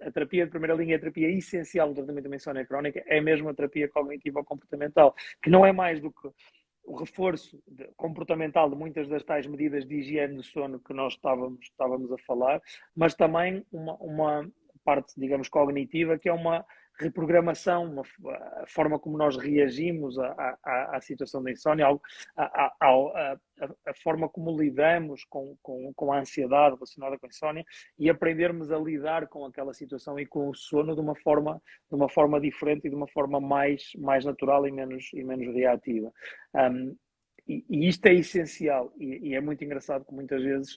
a terapia de primeira linha, a terapia essencial no tratamento da insónia crónica é mesmo a terapia cognitiva comportamental, que não é mais do que o reforço comportamental de muitas das tais medidas de higiene do sono que nós estávamos a falar, mas também uma parte, digamos, cognitiva, que é uma reprogramação, a forma como nós reagimos à situação da insónia, a forma como lidamos com a ansiedade relacionada com a insónia e aprendermos a lidar com aquela situação e com o sono de uma forma diferente e de uma forma mais natural e menos reativa. E isto é essencial e é muito engraçado que muitas vezes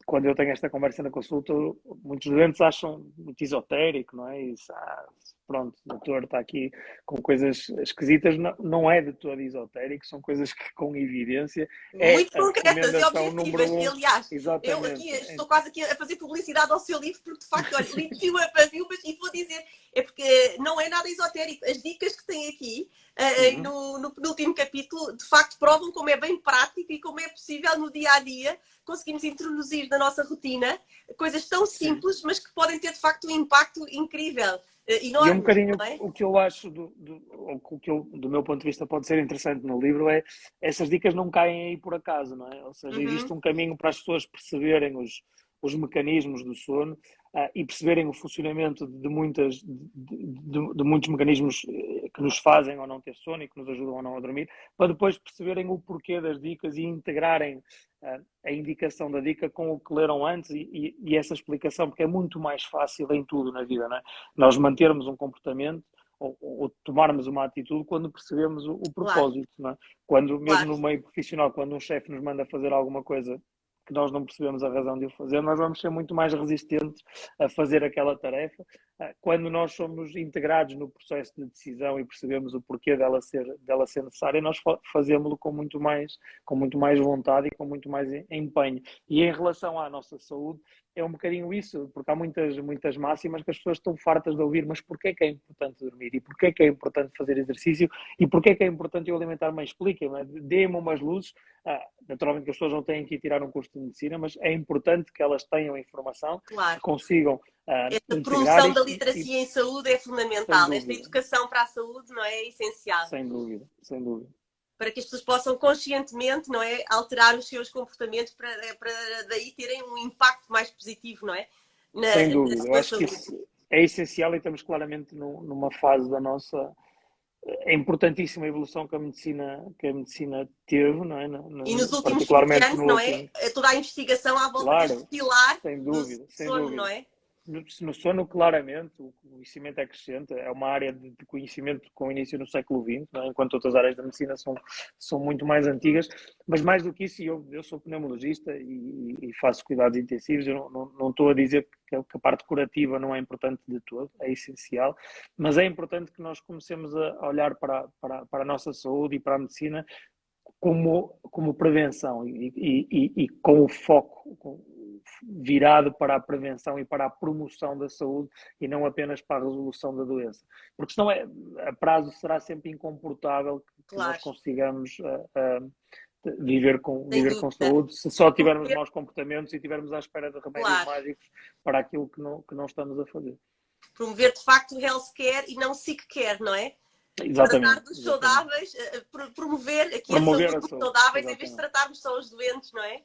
quando eu tenho esta conversa na consulta, muitos doentes acham muito esotérico, não é? Isso, pronto, o doutor está aqui com coisas esquisitas, não é de todo esotérico, são coisas que com evidência muito concretas e objetivas, e aliás, exatamente. Eu aqui estou quase aqui a fazer publicidade ao seu livro, porque de facto, olha, li fio a pavio, mas e vou dizer, é porque não é nada esotérico, as dicas que tem aqui no penúltimo capítulo, de facto provam como é bem prático e como é possível no dia a dia conseguirmos introduzir na nossa rotina coisas tão simples, mas que podem ter de facto um impacto incrível, E um enorme, bocadinho não é? o que eu acho, o que do meu ponto de vista pode ser interessante no livro é essas dicas não caem aí por acaso, não é? Ou seja, existe um caminho para as pessoas perceberem os mecanismos do sono e perceberem o funcionamento de muitos mecanismos que nos fazem ou não ter sono e que nos ajudam ou não a dormir, para depois perceberem o porquê das dicas e integrarem a indicação da dica com o que leram antes e essa explicação, porque é muito mais fácil em tudo na vida, não é? Nós mantermos um comportamento ou tomarmos uma atitude quando percebemos o Claro, propósito, não é? Quando, mesmo claro. no meio profissional, quando um chefe nos manda fazer alguma coisa que nós não percebemos a razão de o fazer, nós vamos ser muito mais resistentes a fazer aquela tarefa. Quando nós somos integrados no processo de decisão e percebemos o porquê dela ser necessária, nós fazemos-lo com muito mais vontade e com muito mais empenho. E em relação à nossa saúde, é um bocadinho isso, porque há muitas máximas que as pessoas estão fartas de ouvir, mas porquê que é importante dormir? E porquê que é importante fazer exercício? E porquê que é importante eu alimentar-me? Expliquem-me, dê-me umas luzes. Naturalmente que as pessoas não têm que ir tirar um curso de medicina, mas é importante que elas tenham informação, Claro. que consigam Esta integrar promoção da isto literacia em saúde é sem fundamental. Esta dúvida, educação para a saúde, não é? É essencial. sem dúvida, sem dúvida. Para que as pessoas possam conscientemente, não é, alterar os seus comportamentos para daí terem um impacto mais positivo, não é? Sem dúvida, na eu sua acho que saúde. isso é essencial e estamos claramente numa fase da nossa importantíssima evolução que a medicina teve, não é? E nos últimos 20 Particularmente anos, no não último. é? Toda a investigação à volta deste Claro, pilar sem do dúvida, sem sono, não dúvida. é? No sono, claramente, o conhecimento é crescente, é uma área de conhecimento com início no século XX, não é? Enquanto outras áreas da medicina são muito mais antigas, mas mais do que isso, eu sou pneumologista e faço cuidados intensivos, eu não estou a dizer que a parte curativa não é importante de todo, é essencial, mas é importante que nós comecemos a olhar para a nossa saúde e para a medicina como prevenção e com o foco virado para a prevenção e para a promoção da saúde e não apenas para a resolução da doença. Porque senão a prazo será sempre incomportável que nós Claro, consigamos viver sem com dúvida. saúde se só tivermos maus comportamentos e tivermos à espera de remédios Claro. mágicos para aquilo que não estamos a fazer. Promover de facto o health care e não sick care, não é? Exatamente. Tratar dos saudáveis, promover aqui Promover a saúde a dos saúde, saudáveis em vez de exatamente. tratarmos só os doentes, não é?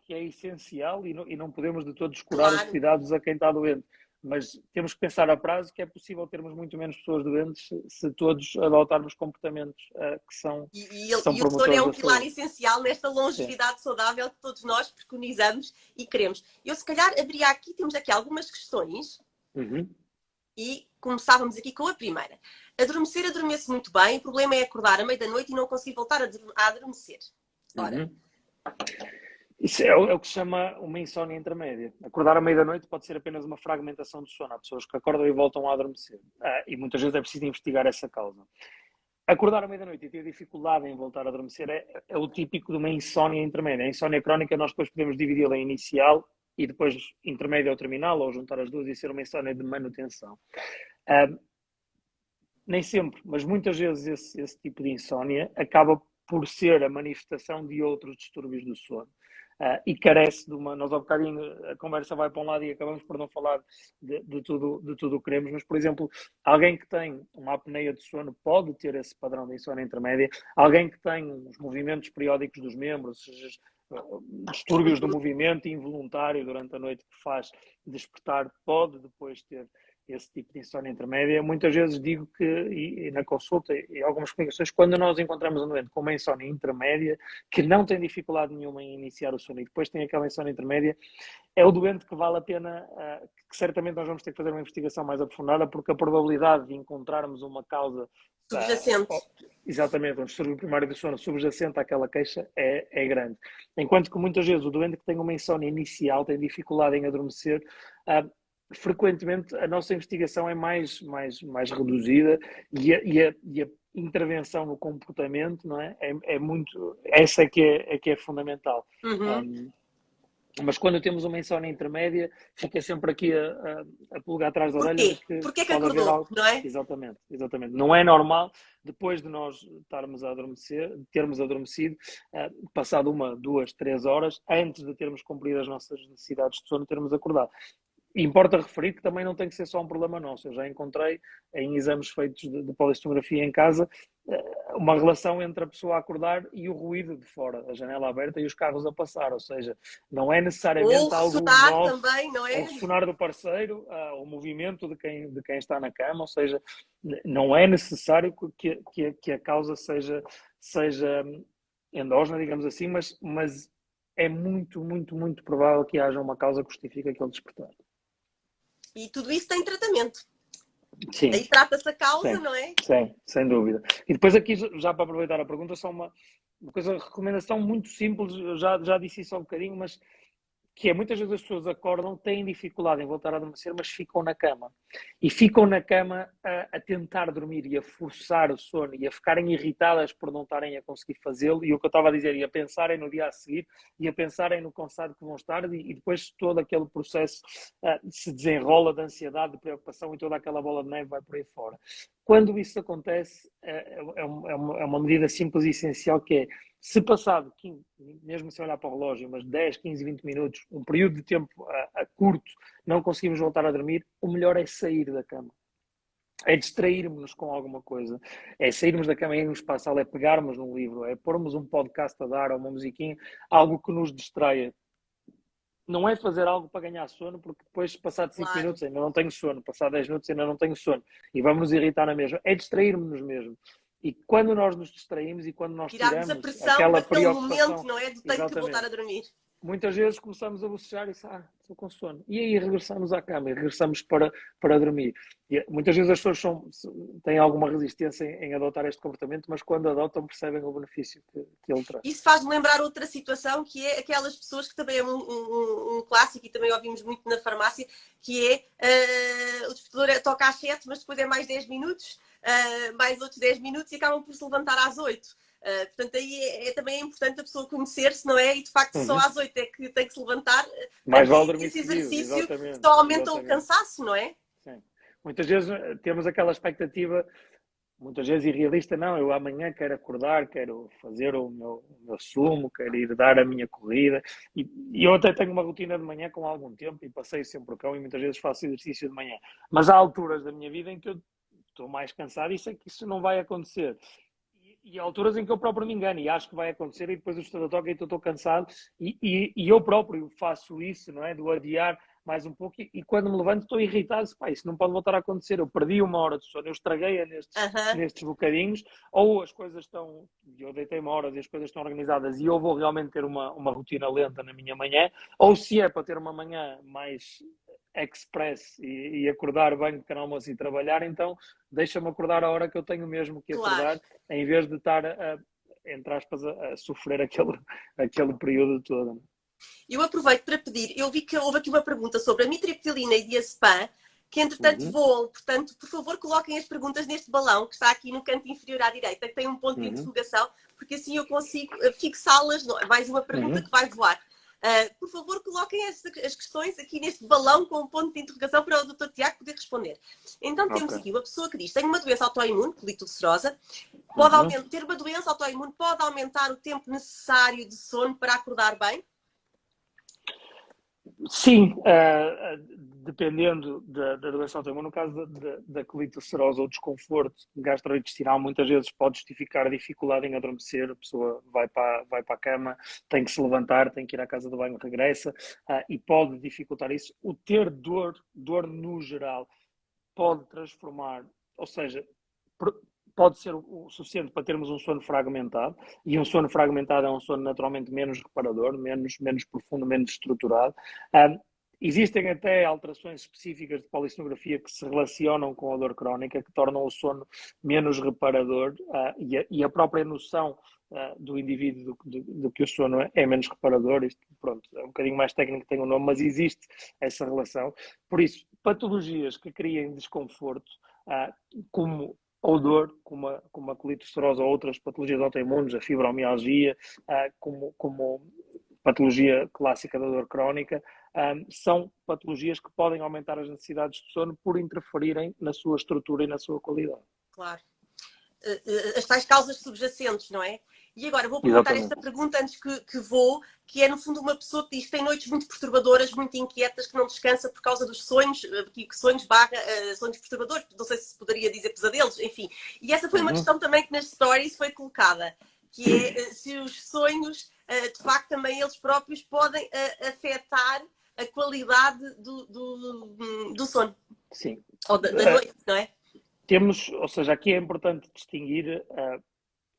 Que é essencial e não podemos de todo descurar os Claro. cuidados a quem está doente. Mas temos que pensar a prazo que é possível termos muito menos pessoas doentes se todos adotarmos comportamentos que são E que são o sono é promotores um da pilar saúde. essencial nesta Sim. longevidade saudável que todos nós preconizamos e queremos. Eu, se calhar, abriria aqui, temos aqui algumas questões Uhum. e começávamos aqui com a primeira. Adormeço muito bem, o problema é acordar à meia da noite e não conseguir voltar a adormecer. Ora. Uhum. Isso é o que se chama uma insónia intermédia. Acordar à meia-da-noite pode ser apenas uma fragmentação do sono. Há pessoas que acordam e voltam a adormecer. E muitas vezes é preciso investigar essa causa. Acordar à meia-da-noite e ter dificuldade em voltar a adormecer é o típico de uma insónia intermédia. A insónia crónica nós depois podemos dividi-la em inicial e depois intermédia ou terminal, ou juntar as duas e ser uma insónia de manutenção. Nem sempre, mas muitas vezes esse tipo de insónia acaba por ser a manifestação de outros distúrbios do sono. E carece de uma. Nós, ao bocadinho, a conversa vai para um lado e acabamos por não falar de tudo o que queremos, mas, por exemplo, alguém que tem uma apneia de sono pode ter esse padrão de insónia intermédia. Alguém que tem os movimentos periódicos dos membros, distúrbios do movimento involuntário durante a noite que faz despertar, pode depois ter esse tipo de insónia intermédia. Muitas vezes digo que, e na consulta e algumas explicações, quando nós encontramos um doente com uma insónia intermédia, que não tem dificuldade nenhuma em iniciar o sono e depois tem aquela insónia intermédia, é o doente que vale a pena, que certamente nós vamos ter que fazer uma investigação mais aprofundada, porque a probabilidade de encontrarmos uma causa Subjacente. Exatamente, um distúrbio primário do sono subjacente àquela queixa é grande. Enquanto que muitas vezes o doente que tem uma insónia inicial tem dificuldade em adormecer, frequentemente a nossa investigação é mais reduzida e a intervenção no comportamento, não é? É muito, essa é que é fundamental. Uhum. Mas quando temos uma insónia intermédia, fica sempre aqui a pulgar atrás da orelha de Porquê? que Porquê que pode haver acordou, algo. não é? Exatamente, exatamente. Não é normal, depois de nós estarmos a adormecer, termos adormecido, passado 1, 2, 3 horas, antes de termos cumprido as nossas necessidades de sono, termos acordado. Importa referir que também não tem que ser só um problema nosso. Eu já encontrei em exames feitos de polissonografia em casa uma relação entre a pessoa a acordar e o ruído de fora, a janela aberta e os carros a passar. Ou seja, não é Ou necessariamente algo ressonar nosso, também, não ou é? o sonar do parceiro, o movimento de quem está na cama. Ou seja, não é necessário que a causa seja endógena, digamos assim, mas é muito, muito, muito provável que haja uma causa que justifique aquele despertar. E tudo isso tem tratamento. Sim, Aí trata-se a causa, sim, não é? sim, sem dúvida. E depois aqui, já para aproveitar a pergunta, só uma coisa, recomendação muito simples, eu já disse isso há um bocadinho, mas que é, muitas vezes as pessoas acordam, têm dificuldade em voltar a adormecer, mas ficam na cama. E ficam na cama a tentar dormir e a forçar o sono e a ficarem irritadas por não estarem a conseguir fazê-lo. E o que eu estava a dizer, e a pensarem no dia a seguir, e a pensarem no cansado que vão estar, e depois todo aquele processo se desenrola de ansiedade, de preocupação, e toda aquela bola de neve vai por aí fora. Quando isso acontece, é uma medida simples e essencial, que é, se passado, 15, mesmo sem olhar para o relógio, mas 10, 15, 20 minutos, um período de tempo curto, não conseguimos voltar a dormir, o melhor é sair da cama. É distrairmos-nos com alguma coisa. É sairmos da cama e irmos para a sala, é pegarmos num livro, é pormos um podcast a dar ou uma musiquinha, algo que nos distraia. Não é fazer algo para ganhar sono, porque depois, passado 5 Claro. minutos, ainda não tenho sono, passado 10 minutos, ainda não tenho sono, e vamos nos irritar na mesma. É distrairmos-nos mesmo. E quando nós nos distraímos e quando nós Tirarmos a tiramos pressão aquela daquele momento, preocupação, não é? Do tenho que voltar exatamente, a dormir. muitas vezes começamos a bocejar e estou com sono. E aí regressamos à cama e regressamos para dormir. E muitas vezes as pessoas têm alguma resistência em adotar este comportamento, mas quando adotam percebem o benefício que ele traz. Isso faz-me lembrar outra situação, que é aquelas pessoas que também é um clássico e também ouvimos muito na farmácia, que é o despertador toca às 7, mas depois é mais 10 minutos, mais outros 10 minutos e acabam por se levantar às 8. Portanto, aí também é importante a pessoa conhecer-se, não é? E de facto só Uhum. às 8 é que tem que se levantar. Mais vale Portanto, dormir esse seguido, exercício exatamente, só aumenta o exatamente. cansaço, não é? Sim. Muitas vezes temos aquela expectativa, muitas vezes irrealista, não, eu amanhã quero acordar, quero fazer o meu sumo, quero ir dar a minha corrida, e eu até tenho uma rotina de manhã com algum tempo, e passeio sempre o cão, e muitas vezes faço exercício de manhã, mas há alturas da minha vida em que eu estou mais cansado e sei que isso não vai acontecer. E há alturas em que eu próprio me engano e acho que vai acontecer, e depois o estado toca e estou cansado, e eu próprio faço isso, não é? Do adiar mais um pouco, e quando me levanto estou irritado, pá, isso não pode voltar a acontecer, eu perdi 1 hora de sono, eu estraguei-a nestes bocadinhos, ou as coisas estão, eu deitei-me horas e as coisas estão organizadas e eu vou realmente ter uma rotina lenta na minha manhã, ou se é para ter uma manhã mais express e acordar bem de pequeno almoço e trabalhar, então deixa-me acordar a hora que eu tenho mesmo que Claro. acordar, em vez de estar entre aspas, a sofrer aquele período todo. Eu aproveito para pedir, eu vi que houve aqui uma pergunta sobre a mitriptilina e diazepam, que entretanto voam. Portanto, por favor, coloquem as perguntas neste balão que está aqui no canto inferior à direita, que tem um ponto de interrogação, porque assim eu consigo fixá-las. Mais uma pergunta que vai voar. Por favor, coloquem as questões aqui neste balão com um ponto de interrogação para o Dr. Tiago poder responder. Então temos aqui uma pessoa que diz: tenho uma doença autoimune, colite ulcerosa, ter uma doença autoimune pode aumentar o tempo necessário de sono para acordar bem? Sim, dependendo da doença autoimune, no caso da colite ulcerosa ou desconforto gastrointestinal, muitas vezes pode justificar a dificuldade em adormecer, a pessoa vai para a cama, tem que se levantar, tem que ir à casa do banho, regressa, e pode dificultar isso. O ter dor no geral, pode transformar, ou seja, pode ser o suficiente para termos um sono fragmentado, e um sono fragmentado é um sono naturalmente menos reparador, menos profundo, menos estruturado. Existem até alterações específicas de polissonografia que se relacionam com a dor crónica, que tornam o sono menos reparador, e a própria noção do indivíduo do que o sono é menos reparador. Isto, pronto, é um bocadinho mais técnico, tem um nome, mas existe essa relação. Por isso, patologias que criem desconforto, como ou dor, como a colite ulcerosa ou outras patologias autoimunes, a fibromialgia, como patologia clássica da dor crónica, são patologias que podem aumentar as necessidades de sono por interferirem na sua estrutura e na sua qualidade. Claro. As tais causas subjacentes, não é? E agora vou perguntar Exatamente. esta pergunta antes que é no fundo uma pessoa que diz que tem noites muito perturbadoras, muito inquietas, que não descansa por causa dos sonhos, sonhos sonhos perturbadores, não sei se poderia dizer pesadelos, enfim. E essa foi uma questão também que nas stories foi colocada, que é se os sonhos, de facto, também eles próprios podem afetar a qualidade do sono. Sim. Ou da noite, não é? Ou seja, aqui é importante distinguir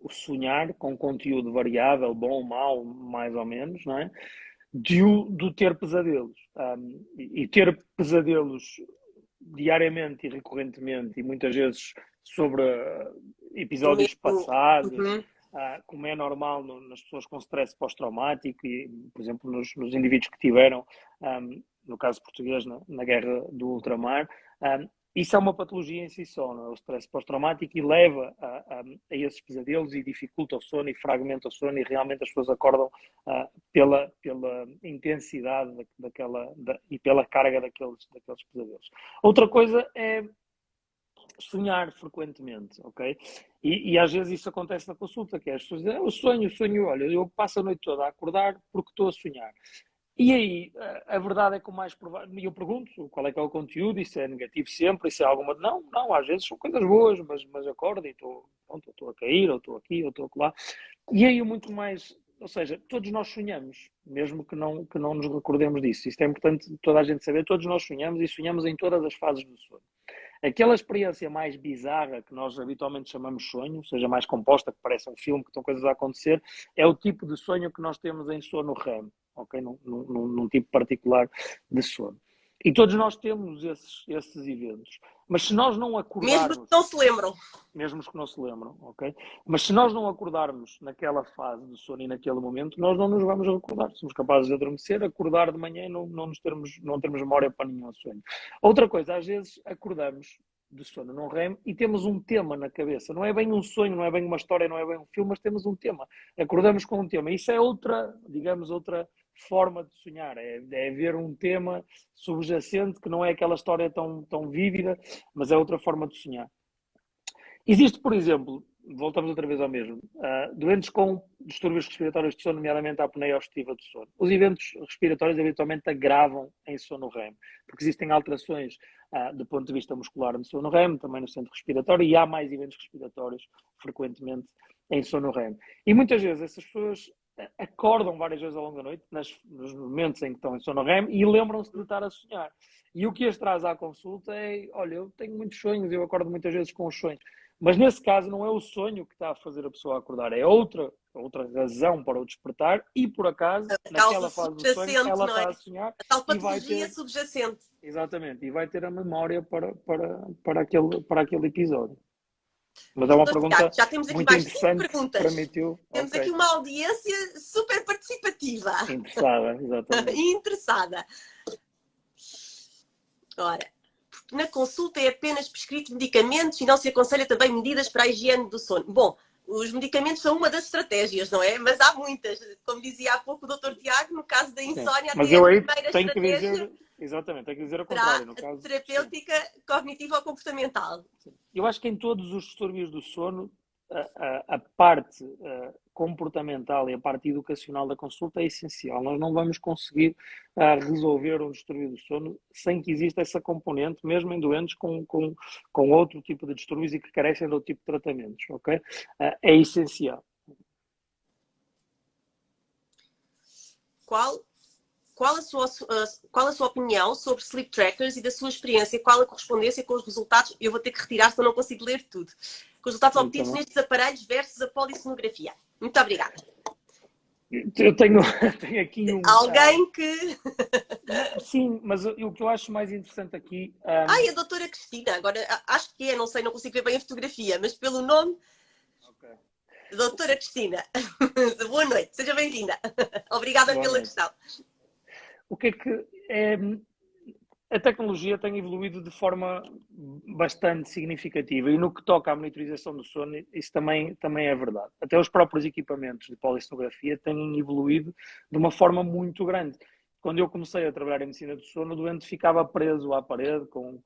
o sonhar com conteúdo variável, bom, mau, mais ou menos, não é? Do ter pesadelos. E ter pesadelos diariamente e recorrentemente, e muitas vezes sobre episódios passados, como é normal nas pessoas com stress pós-traumático e, por exemplo, nos indivíduos que tiveram, no caso português, na guerra do ultramar, isso é uma patologia em si só, não é? O stress pós-traumático, e leva a esses pesadelos e dificulta o sono e fragmenta o sono, e realmente as pessoas acordam pela intensidade e pela carga daqueles pesadelos. Outra coisa é sonhar frequentemente, ok? E às vezes isso acontece na consulta, que é as pessoas dizem, eu sonho, olha, eu passo a noite toda a acordar porque estou a sonhar. E aí, a verdade é que o mais provável... E eu pergunto qual é que é o conteúdo, isso é negativo sempre, isso é alguma... Não, às vezes são coisas boas, mas acordo e estou a cair, ou estou aqui, ou estou lá. E aí o muito mais... Ou seja, todos nós sonhamos, mesmo que não nos recordemos disso. Isto é importante toda a gente saber, todos nós sonhamos e sonhamos em todas as fases do sono. Aquela experiência mais bizarra que nós habitualmente chamamos sonho, ou seja, mais composta, que parece um filme, que estão coisas a acontecer, é o tipo de sonho que nós temos em sono REM, ok? Num tipo particular de sono. E todos nós temos esses eventos. Mas se nós não acordarmos... Mesmo que não se lembram. Mesmo que não se lembram, ok? Mas se nós não acordarmos naquela fase do sono e naquele momento, nós não nos vamos recordar. Somos capazes de adormecer, acordar de manhã e não termos memória para nenhum sonho. Outra coisa, às vezes acordamos de sono num REM e temos um tema na cabeça. Não é bem um sonho, não é bem uma história, não é bem um filme, mas temos um tema. Acordamos com um tema. Isso é outra forma de sonhar. É ver um tema subjacente que não é aquela história tão vívida, mas é outra forma de sonhar. Existe, por exemplo, voltamos outra vez ao mesmo, doentes com distúrbios respiratórios de sono, nomeadamente a apneia obstrutiva do sono. Os eventos respiratórios habitualmente agravam em sono REM, porque existem alterações do ponto de vista muscular no sono REM, também no centro respiratório, e há mais eventos respiratórios frequentemente em sono REM. E muitas vezes essas pessoas acordam várias vezes ao longo da noite, nos momentos em que estão em sono REM, e lembram-se de estar a sonhar. E o que as traz à consulta é, olha, eu tenho muitos sonhos, eu acordo muitas vezes com os sonhos. Mas nesse caso não é o sonho que está a fazer a pessoa acordar, é outra razão para o despertar, e por acaso, naquela fase do sonho, ela está a sonhar. A tal patologia subjacente. Exatamente, e vai ter a memória para aquele episódio. Mas é uma pergunta já temos aqui muito mais interessante. 5 perguntas. Temos aqui uma audiência super participativa. Interessada, exatamente. Interessada. Ora, na consulta é apenas prescrito medicamentos e não se aconselha também medidas para a higiene do sono. Bom, os medicamentos são uma das estratégias, não é? Mas há muitas. Como dizia há pouco o Dr. Tiago, no caso da insónia, mas eu aí tenho que dizer, exatamente, tenho que dizer ao contrário. No caso, terapêutica, cognitiva ou comportamental. Eu acho que em todos os distúrbios do sono, a parte comportamental e a parte educacional da consulta é essencial. Nós não vamos conseguir resolver um distúrbio do sono sem que exista essa componente, mesmo em doentes com outro tipo de distúrbios e que carecem de outro tipo de tratamentos, ok? É essencial. Qual a sua opinião sobre sleep trackers e da sua experiência? Qual a correspondência com os resultados? Eu vou ter que retirar, senão não consigo ler tudo. Com os resultados obtidos nestes aparelhos versus a polissonografia. Muito obrigada. Eu tenho aqui um... Alguém que... Sim, mas o que eu acho mais interessante aqui... Ai, a doutora Cristina. Agora, acho que é, não sei, não consigo ver bem a fotografia, mas pelo nome... Okay. Doutora Cristina. Boa noite, seja bem-vinda. Obrigada pela questão. O que é que a tecnologia tem evoluído de forma bastante significativa e no que toca à monitorização do sono, isso também é verdade. Até os próprios equipamentos de polissonografia têm evoluído de uma forma muito grande. Quando eu comecei a trabalhar em medicina do sono, o doente ficava preso à parede com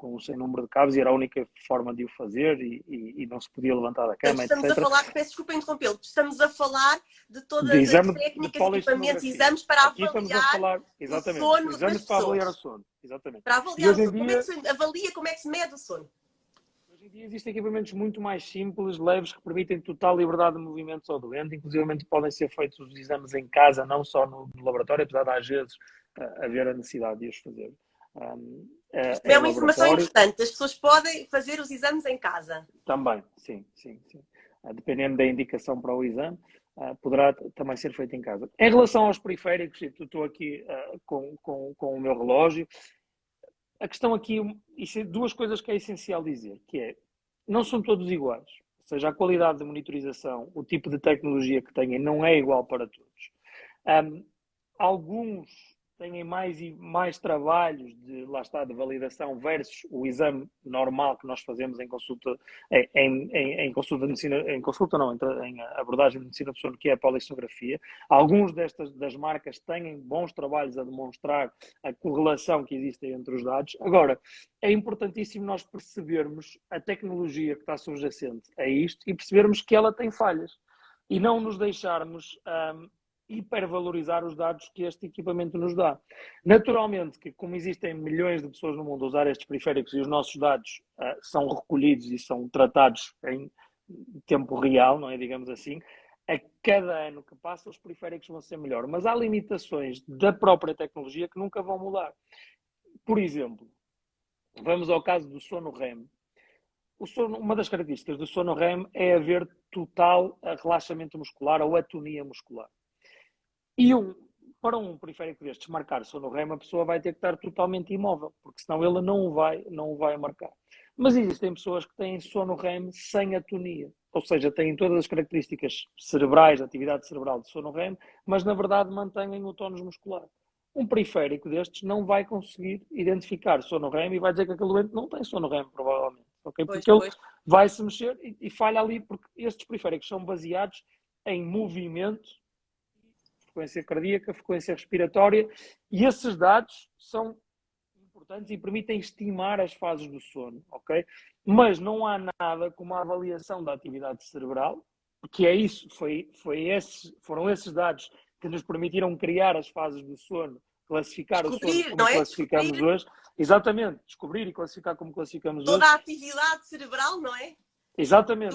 um sem número de cabos e era a única forma de o fazer e não se podia levantar da Portanto, cama, estamos a etc. falar, peço desculpa interrompê-lo, estamos a falar de De todas as exame de técnicas, equipamentos e polissonografia. exames para Aqui estamos a avaliar falar, o exatamente, sono das exames para avaliar o pessoas. sono. Exatamente. Para E avaliar o hoje em sono. Como é que dia, se avalia, como é que se mede o sono? hoje em dia existem equipamentos muito mais simples, leves, que permitem total liberdade de movimentos ao doente, inclusive podem ser feitos os exames em casa, não só no laboratório, apesar de às vezes haver a necessidade de os fazer Isto é em uma informação laboratório. importante. As pessoas podem fazer os exames em casa. Também, sim. Dependendo da indicação para o exame, poderá também ser feito em casa. Em relação aos periféricos, e estou aqui com o meu relógio, a questão aqui, isso é duas coisas que é essencial dizer, que é, não são todos iguais. Ou seja, a qualidade de monitorização, o tipo de tecnologia que têm não é igual para todos. Alguns têm mais trabalhos lá está, de validação versus o exame normal que nós fazemos em consulta, em consulta de medicina, em abordagem de medicina do sono, que é a polissonografia. Alguns das marcas têm bons trabalhos a demonstrar a correlação que existe entre os dados. Agora, é importantíssimo nós percebermos a tecnologia que está subjacente a isto e percebermos que ela tem falhas e não nos deixarmos hipervalorizar os dados que este equipamento nos dá. Naturalmente que, como existem milhões de pessoas no mundo a usar estes periféricos e os nossos dados são recolhidos e são tratados em tempo real, não é, digamos assim, a cada ano que passa os periféricos vão ser melhor. Mas há limitações da própria tecnologia que nunca vão mudar. Por exemplo, vamos ao caso do sono REM. Uma das características do sono REM é haver total relaxamento muscular ou atonia muscular. E para um periférico destes marcar sono REM, a pessoa vai ter que estar totalmente imóvel, porque senão ele não vai marcar. Mas existem pessoas que têm sono REM sem atonia, ou seja, têm todas as características cerebrais, atividade cerebral de sono REM, mas na verdade mantêm o tónus muscular. Um periférico destes não vai conseguir identificar sono REM e vai dizer que aquele doente não tem sono REM, provavelmente. Okay? Porque ele vai se mexer e falha ali, porque estes periféricos são baseados em movimento, frequência cardíaca, frequência respiratória, e esses dados são importantes e permitem estimar as fases do sono, ok? Mas não há nada como a avaliação da atividade cerebral, que é isso, foram esses dados que nos permitiram criar as fases do sono, classificar o sono como classificamos hoje. Exatamente, descobrir e classificar como classificamos hoje. Toda a atividade cerebral, não é? Exatamente.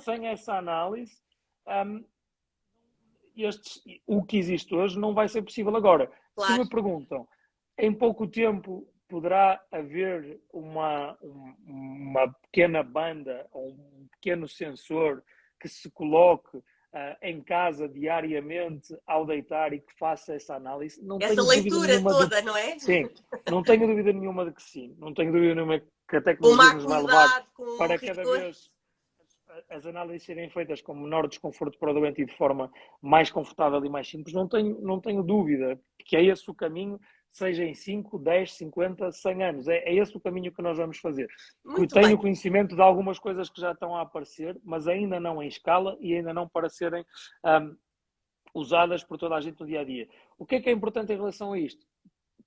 Sem essa análise, o que existe hoje não vai ser possível agora. Claro. Se me perguntam, em pouco tempo poderá haver uma pequena banda ou um pequeno sensor que se coloque em casa diariamente ao deitar e que faça essa análise? Não essa tenho leitura toda, não é? Sim, não tenho dúvida nenhuma de que sim. Não tenho dúvida nenhuma que a tecnologia nos vai levar para cada vez as análises serem feitas com menor desconforto para o doente e de forma mais confortável e mais simples. Não tenho dúvida que é esse o caminho, seja em 5, 10, 50, 100 anos. É esse o caminho que nós vamos fazer. Tenho conhecimento de algumas coisas que já estão a aparecer, mas ainda não em escala e ainda não para serem usadas por toda a gente no dia-a-dia. O que é importante em relação a isto?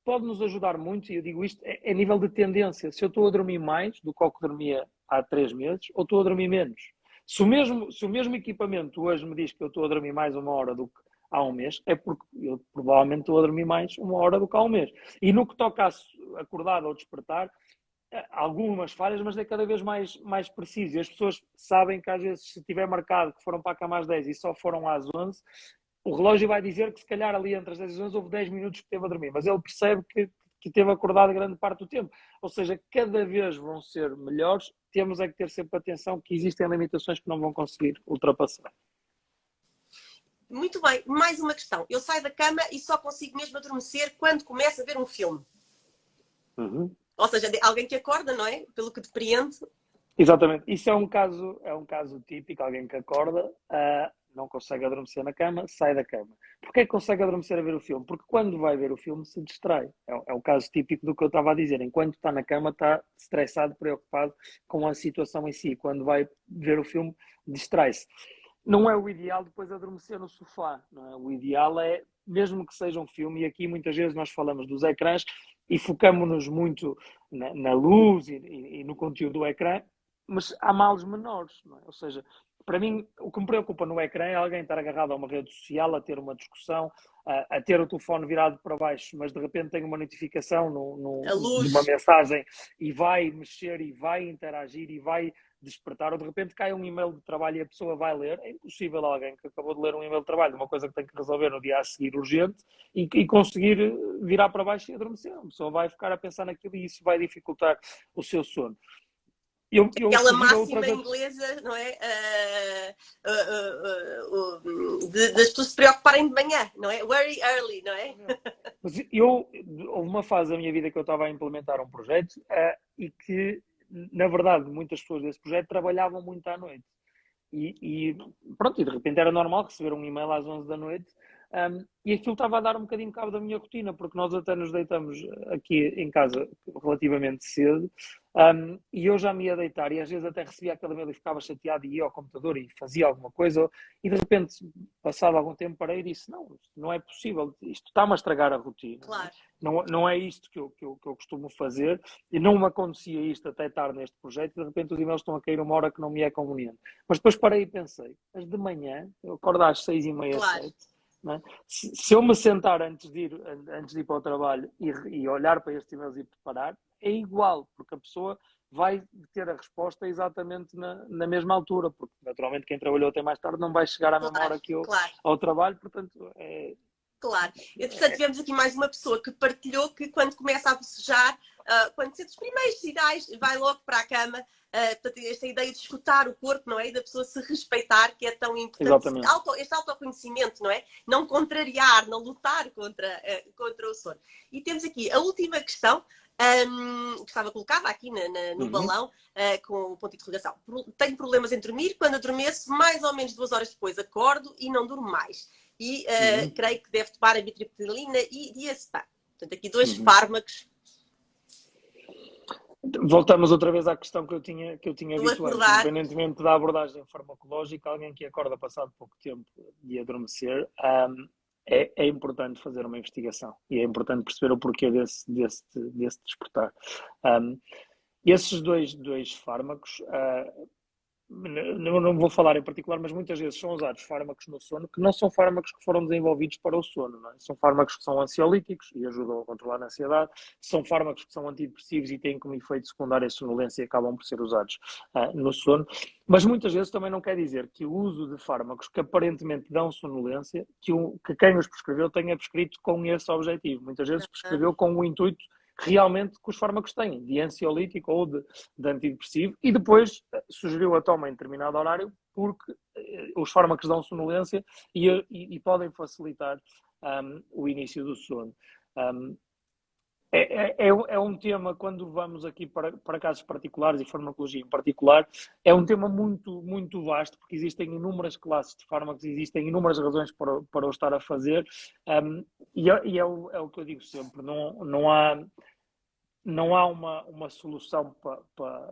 Pode nos ajudar muito, e eu digo isto, é nível de tendência. Se eu estou a dormir mais do que dormia há 3 meses, ou estou a dormir menos. Se o mesmo equipamento hoje me diz que eu estou a dormir mais 1 hora do que há 1 mês, é porque eu provavelmente estou a dormir mais 1 hora do que há 1 mês. E no que toca a acordar ou despertar, algumas falhas, mas é cada vez mais preciso. E as pessoas sabem que às vezes, se tiver marcado que foram para a cama às 10 e só foram às 11, o relógio vai dizer que se calhar ali entre as 10 e as 11 houve 10 minutos que esteve a dormir, mas ele percebe que esteve acordado grande parte do tempo. Ou seja, cada vez vão ser melhores, temos é que ter sempre atenção que existem limitações que não vão conseguir ultrapassar. Muito bem, mais uma questão. Eu saio da cama e só consigo mesmo adormecer quando começo a ver um filme. Uhum. Ou seja, alguém que acorda, não é? Pelo que depreende. Exatamente. Isso é um caso típico, alguém que acorda. não consegue adormecer na cama, sai da cama. Porquê é que consegue adormecer a ver o filme? Porque quando vai ver o filme se distrai. É o caso típico do que eu estava a dizer. Enquanto está na cama está estressado, preocupado com a situação em si. Quando vai ver o filme, distrai-se. Não é o ideal depois adormecer no sofá, não é? O ideal é, mesmo que seja um filme, e aqui muitas vezes nós falamos dos ecrãs e focamos-nos muito na luz e no conteúdo do ecrã, mas há males menores, não é? Ou seja, para mim, o que me preocupa no ecrã é alguém estar agarrado a uma rede social, a ter uma discussão, a ter o telefone virado para baixo, mas de repente tem uma notificação A de uma luz, mensagem e vai mexer e vai interagir e vai despertar, ou de repente cai um e-mail de trabalho e a pessoa vai ler. É impossível alguém que acabou de ler um e-mail de trabalho, uma coisa que tem que resolver no dia a seguir urgente, e conseguir virar para baixo e adormecer. A pessoa vai ficar a pensar naquilo e isso vai dificultar o seu sono. aquela máxima inglesa, não é? Das pessoas se preocuparem de manhã, não é? Worry early, não é? Mas houve uma fase da minha vida que eu estava a implementar um projeto e que, na verdade, muitas pessoas desse projeto trabalhavam muito à noite. Pronto, e de repente era normal receber um e-mail às 11 da noite. E aquilo estava a dar um bocadinho cabo da minha rotina, porque nós até nos deitamos aqui em casa relativamente cedo, e eu já me ia deitar e às vezes até recebia aquele e-mail e ficava chateado e ia ao computador e fazia alguma coisa, e de repente, passado algum tempo, parei e disse, não é possível, isto está-me a estragar a rotina. Claro. Não é isto que eu costumo fazer, e não me acontecia isto até tarde neste projeto, e de repente os e-mails estão a cair uma hora que não me é conveniente. Mas depois parei e pensei, mas de manhã, eu acordo às 6h30, Claro. 7, é? Se eu me sentar antes de ir para o trabalho e olhar para estes e-mails e preparar, é igual, porque a pessoa vai ter a resposta exatamente na mesma altura, porque naturalmente quem trabalhou até mais tarde não vai chegar à mesma hora que eu ao trabalho, portanto Claro. Entretanto, tivemos aqui mais uma pessoa que partilhou que quando começa a bocejar, quando sente os primeiros sinais, vai logo para a cama. Portanto, esta ideia de escutar o corpo, não é? E da pessoa se respeitar, que é tão importante. Este autoconhecimento, não é? Não contrariar, não lutar contra o sono. E temos aqui a última questão, que estava colocada aqui no balão, com o ponto de interrogação. Tenho problemas em dormir. Quando adormeço, mais ou menos 2 horas depois acordo e não durmo mais. E creio que deve tomar a amitriptilina e diazepam. Portanto, aqui 2 fármacos. Voltamos outra vez à questão que eu tinha dito antes. Independentemente da abordagem farmacológica, alguém que acorda passado pouco tempo de adormecer, é importante fazer uma investigação e é importante perceber o porquê desse despertar. Esses dois fármacos, não vou falar em particular, mas muitas vezes são usados fármacos no sono que não são fármacos que foram desenvolvidos para o sono, não é? São fármacos que são ansiolíticos e ajudam a controlar a ansiedade, são fármacos que são antidepressivos e têm como efeito secundário a sonolência e acabam por ser usados no sono, mas muitas vezes também não quer dizer que o uso de fármacos que aparentemente dão sonolência, que quem os prescreveu tenha prescrito com esse objetivo. Muitas vezes prescreveu com o intuito realmente que os fármacos têm, de ansiolítico ou de antidepressivo, e depois sugeriu a toma em determinado horário porque os fármacos dão sonolência e podem facilitar o início do sono. É um tema, quando vamos aqui para casos particulares e farmacologia em particular, é um tema muito, muito vasto, porque existem inúmeras classes de fármacos, existem inúmeras razões para o estar a fazer, e é o que eu digo sempre, não há uma solução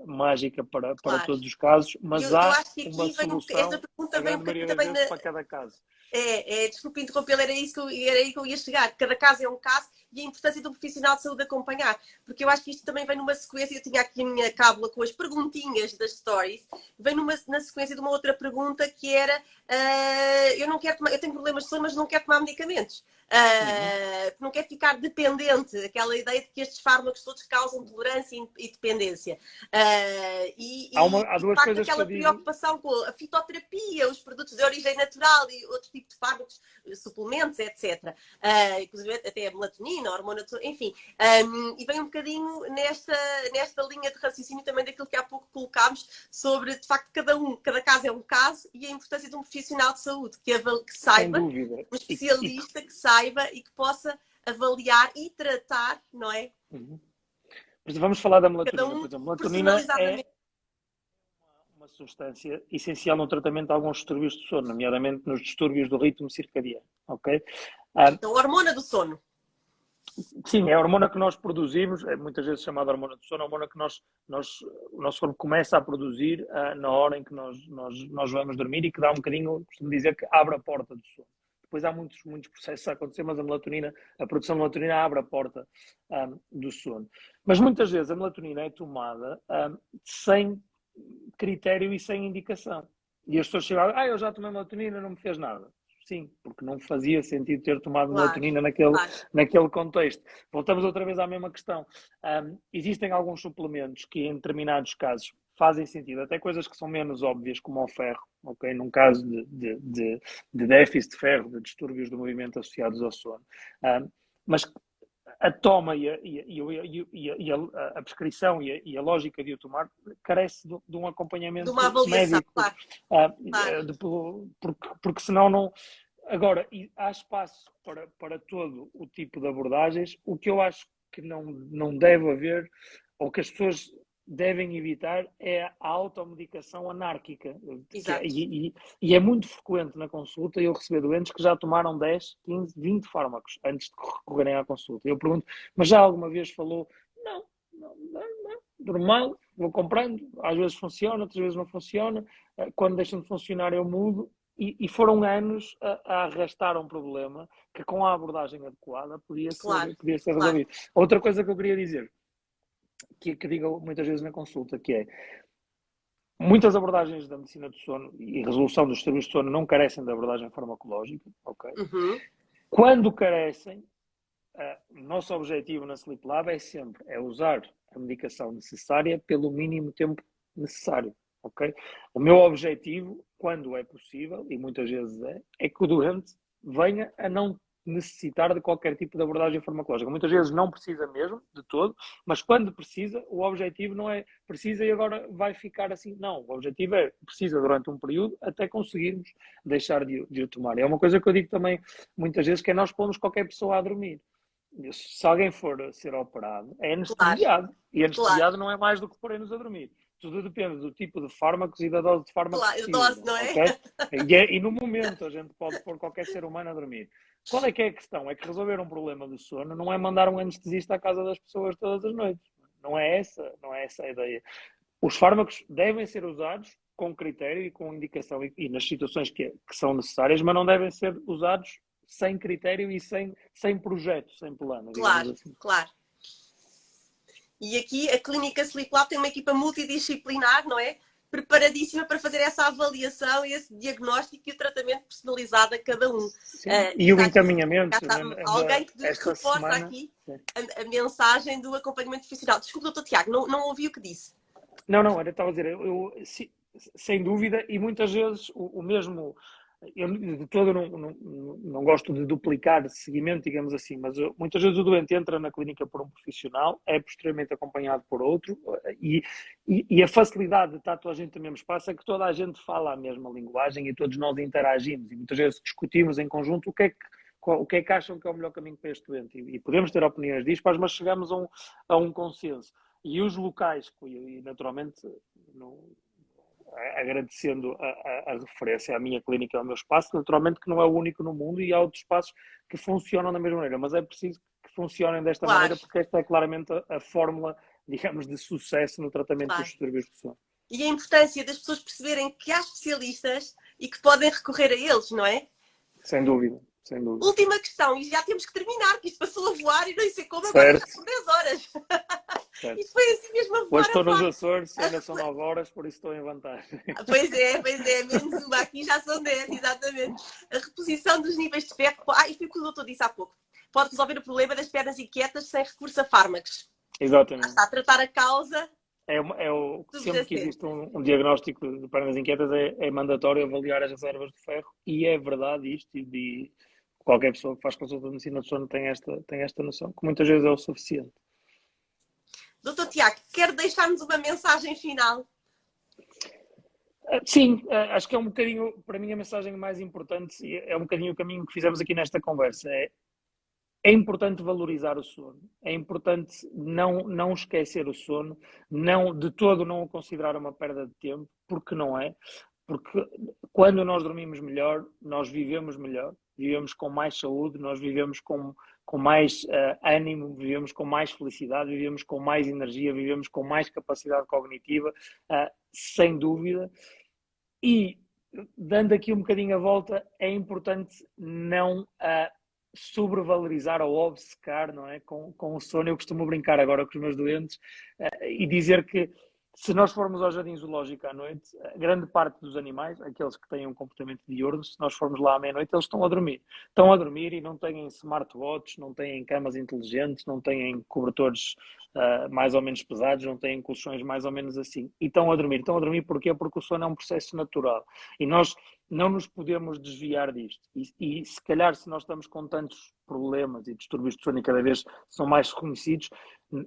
mágica para todos os casos, mas há uma solução, a grande maioria das vezes, para cada caso. Desculpe interromper, era aí que eu ia chegar. Cada caso é um caso e a importância do profissional de saúde acompanhar. Porque eu acho que isto também vem numa sequência. Eu tinha aqui a minha cábula com as perguntinhas das stories. Vem na sequência de uma outra pergunta que era: eu tenho problemas de sono, mas não quero tomar medicamentos. Não quero ficar dependente. Aquela ideia de que estes fármacos todos causam tolerância e dependência. Há duas coisas aquela preocupação com a fitoterapia, os produtos de origem natural e outro tipo de fármacos, suplementos, etc. Inclusive até a melatonina, a hormona, enfim. E vem um bocadinho nesta linha de raciocínio também daquilo que há pouco colocámos sobre, de facto, cada caso é um caso e a importância de um profissional de saúde que saiba, um especialista que saiba e que possa avaliar e tratar, não é? Mas vamos falar da melatonina, por exemplo. Melatonina é uma substância essencial no tratamento de alguns distúrbios de sono, nomeadamente nos distúrbios do ritmo circadiano, ok? Então, a hormona do sono. Sim, é a hormona que nós produzimos, é muitas vezes chamada hormona do sono, a hormona que o nosso corpo começa a produzir na hora em que nós vamos dormir e que dá um bocadinho, costumo dizer, que abre a porta do sono. Depois há muitos processos a acontecer, mas a produção de melatonina abre a porta do sono. Mas muitas vezes a melatonina é tomada sem critério e sem indicação. E as pessoas chegam, eu já tomei melatonina, não me fez nada. Sim, porque não fazia sentido ter tomado melatonina naquele contexto. Voltamos outra vez à mesma questão. Existem alguns suplementos que, em determinados casos, fazem sentido, até coisas que são menos óbvias, como o ferro, ok? Num caso de déficit de ferro, de distúrbios do movimento associados ao sono. Mas a toma e a prescrição e a lógica de o tomar carece de um acompanhamento de uma avaliação, médico. Porque senão não... Agora, há espaço para todo o tipo de abordagens. O que eu acho que não deve haver, ou que as pessoas devem evitar, é a automedicação anárquica. E é muito frequente na consulta eu receber doentes que já tomaram 10, 15, 20 fármacos antes de recorrerem à consulta. Eu pergunto, mas já alguma vez falou? Não, normal, vou comprando, às vezes funciona, outras vezes não funciona. Quando deixam de funcionar eu mudo. E foram anos a arrastar um problema que, com a abordagem adequada, podia ser resolvido. Outra coisa que eu queria dizer, que digo muitas vezes na consulta, que é: muitas abordagens da medicina do sono e resolução dos distúrbios de sono não carecem de abordagem farmacológica, ok? Uhum. Quando carecem, o nosso objetivo na Sleep Lab é sempre usar a medicação necessária pelo mínimo tempo necessário, ok? O meu objetivo, quando é possível, e muitas vezes é que o doente venha a não necessitar de qualquer tipo de abordagem farmacológica. Muitas vezes não precisa mesmo, de todo, mas quando precisa, o objetivo não é precisa e agora vai ficar assim. Não, o objetivo é precisa durante um período até conseguirmos deixar de o tomar. É uma coisa que eu digo também muitas vezes, que é: nós pomos qualquer pessoa a dormir. Se alguém for ser operado, é anestesiado. E anestesiado não é mais do que porem-nos a dormir. Tudo depende do tipo de fármacos e da dose de fármacos que dose, não é? Okay? E no momento a gente pode pôr qualquer ser humano a dormir. Qual é que é a questão? É que resolver um problema de sono não é mandar um anestesista à casa das pessoas todas as noites. Não é essa a ideia. Os fármacos devem ser usados com critério e com indicação e nas situações que são necessárias, mas não devem ser usados sem critério e sem projeto, sem plano. Claro, assim. Claro. E aqui a Clínica Sleep Lab tem uma equipa multidisciplinar, não é? Preparadíssima para fazer essa avaliação e esse diagnóstico e o tratamento personalizado a cada um. E o encaminhamento. Alguém que reforça aqui a mensagem do acompanhamento profissional. Desculpe, doutor Tiago, não ouvi o que disse. Não, estava a dizer, sem dúvida, e muitas vezes o mesmo... Eu de todo não gosto de duplicar seguimento, digamos assim, mas muitas vezes o doente entra na clínica por um profissional, é posteriormente acompanhado por outro, e a facilidade de estar toda a gente no mesmo espaço é que toda a gente fala a mesma linguagem e todos nós interagimos, e muitas vezes discutimos em conjunto o que é que acham que é o melhor caminho para este doente, e podemos ter opiniões dispares, mas chegamos a um consenso. E os locais, e naturalmente... agradecendo a referência à minha clínica, ao meu espaço, naturalmente que não é o único no mundo e há outros espaços que funcionam da mesma maneira, mas é preciso que funcionem desta maneira, porque esta é claramente a fórmula, digamos, de sucesso no tratamento dos distúrbios de sono. E a importância das pessoas perceberem que há especialistas e que podem recorrer a eles, não é? Sem dúvida. Última questão, e já temos que terminar, que isto passou a voar e não sei como, agora já são 10 horas. Isto foi assim mesmo a voar. Hoje estou nos Açores, ainda são 9 horas, por isso estou em vantagem. Pois é, menos uma, aqui já são 10, exatamente. A reposição dos níveis de ferro, e foi o que o doutor disse há pouco, pode resolver o problema das pernas inquietas sem recurso a fármacos. Exatamente. Está a tratar a causa. Sempre que existe um diagnóstico de pernas inquietas é mandatório avaliar as reservas de ferro, e é verdade isto, e qualquer pessoa que faz consulta de medicina do sono tem esta noção, que muitas vezes é o suficiente. Doutor Tiago, quer deixar-nos uma mensagem final? Sim, acho que é um bocadinho, para mim, a mensagem mais importante, é um bocadinho o caminho que fizemos aqui nesta conversa. É importante valorizar o sono, é importante não esquecer o sono, de todo não o considerar uma perda de tempo, porque não é. Porque quando nós dormimos melhor, nós vivemos melhor, vivemos com mais saúde, nós vivemos com mais ânimo, vivemos com mais felicidade, vivemos com mais energia, vivemos com mais capacidade cognitiva, sem dúvida. E, dando aqui um bocadinho a volta, é importante não sobrevalorizar ou obcecar, não é, com o sono. Eu costumo brincar agora com os meus doentes e dizer que se nós formos ao jardim zoológico à noite, a grande parte dos animais, aqueles que têm um comportamento diurno, se nós formos lá à meia-noite, eles estão a dormir. Estão a dormir e não têm smartwatches, não têm camas inteligentes, não têm cobertores mais ou menos pesados, não têm colchões mais ou menos assim. E estão a dormir. Estão a dormir porquê? Porque o sono é um processo natural. E nós não nos podemos desviar disto. E se calhar, se nós estamos com tantos problemas e distúrbios de sono e cada vez são mais reconhecidos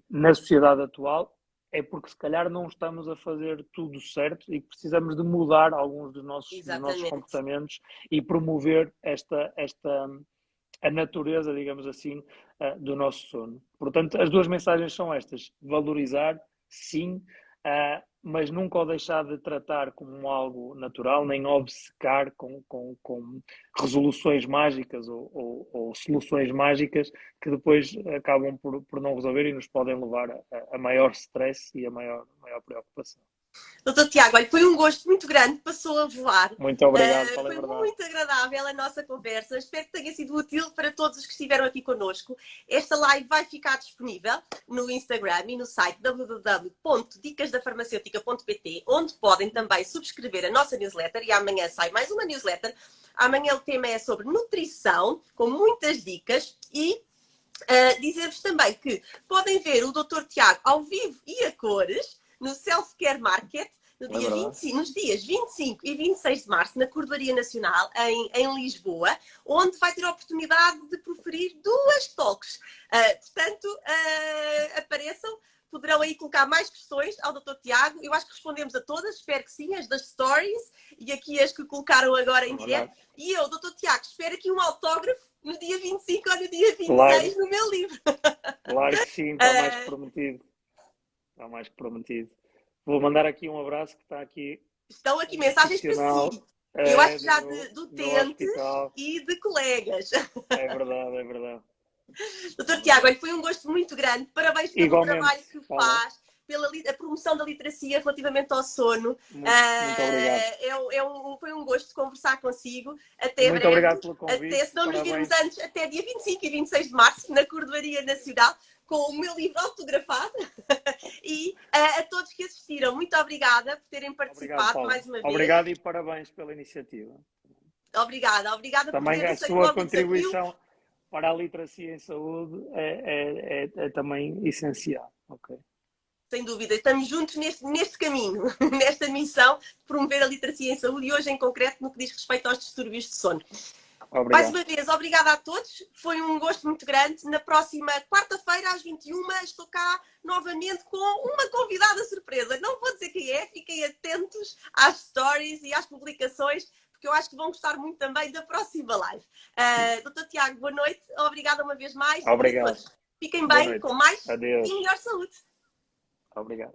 na sociedade atual, é porque se calhar não estamos a fazer tudo certo e precisamos de mudar alguns dos nossos comportamentos e promover a natureza, digamos assim, do nosso sono. Portanto, as duas mensagens são estas: valorizar, sim, mas nunca o deixar de tratar como algo natural, nem obcecar com resoluções mágicas ou soluções mágicas que depois acabam por não resolver e nos podem levar a maior stress e a maior preocupação. Doutor Tiago, olha, foi um gosto muito grande, passou a voar. Muito obrigado, foi muito agradável a nossa conversa. Espero que tenha sido útil para todos os que estiveram aqui connosco. Esta live vai ficar disponível no Instagram e no site www.dicasdafarmacêutica.pt, onde podem também subscrever a nossa newsletter, e amanhã sai mais uma newsletter. Amanhã o tema é sobre nutrição, com muitas dicas, e dizer-vos também que podem ver o Dr. Tiago ao vivo e a cores no Self Care Market nos dias 25 e 26 de março, na Cordoaria Nacional, em Lisboa, onde vai ter a oportunidade de proferir 2 talks. Portanto, apareçam, poderão aí colocar mais questões ao Dr. Tiago. Eu acho que respondemos a todas, espero que sim, as das stories e aqui as que colocaram agora em direto. E eu, Dr. Tiago, espero aqui um autógrafo no dia 25 ou no dia 26 no meu livro. Claro que sim, está mais que prometido. Está mais que prometido. Vou mandar aqui um abraço que está aqui. Estão aqui mensagens para si. Eu acho que já de utentes e de colegas. É verdade, é verdade. Doutor Tiago, olha, foi um gosto muito grande. Parabéns pelo trabalho que faz, pela promoção da literacia relativamente ao sono. Muito obrigado. Foi um gosto conversar consigo. Até muito breve. Obrigado pelo convite. Se não nos virmos antes, até dia 25 e 26 de março, na Cordoaria Nacional, com o meu livro autografado. E a todos que assistiram, muito obrigada por terem participado mais uma vez. Obrigado e parabéns pela iniciativa. Obrigada também a sua contribuição para a literacia em saúde é também essencial. Okay. Sem dúvida, estamos juntos neste caminho, nesta missão de promover a literacia em saúde e hoje em concreto no que diz respeito aos distúrbios de sono. Obrigado. Mais uma vez, obrigada a todos. Foi um gosto muito grande. Na próxima quarta-feira, às 21h, estou cá novamente com uma convidada surpresa. Não vou dizer quem é, fiquem atentos às stories e às publicações, porque eu acho que vão gostar muito também da próxima live. Dr. Tiago, boa noite. Obrigada uma vez mais. Obrigado. Fiquem bem, com mais e melhor saúde. Obrigado.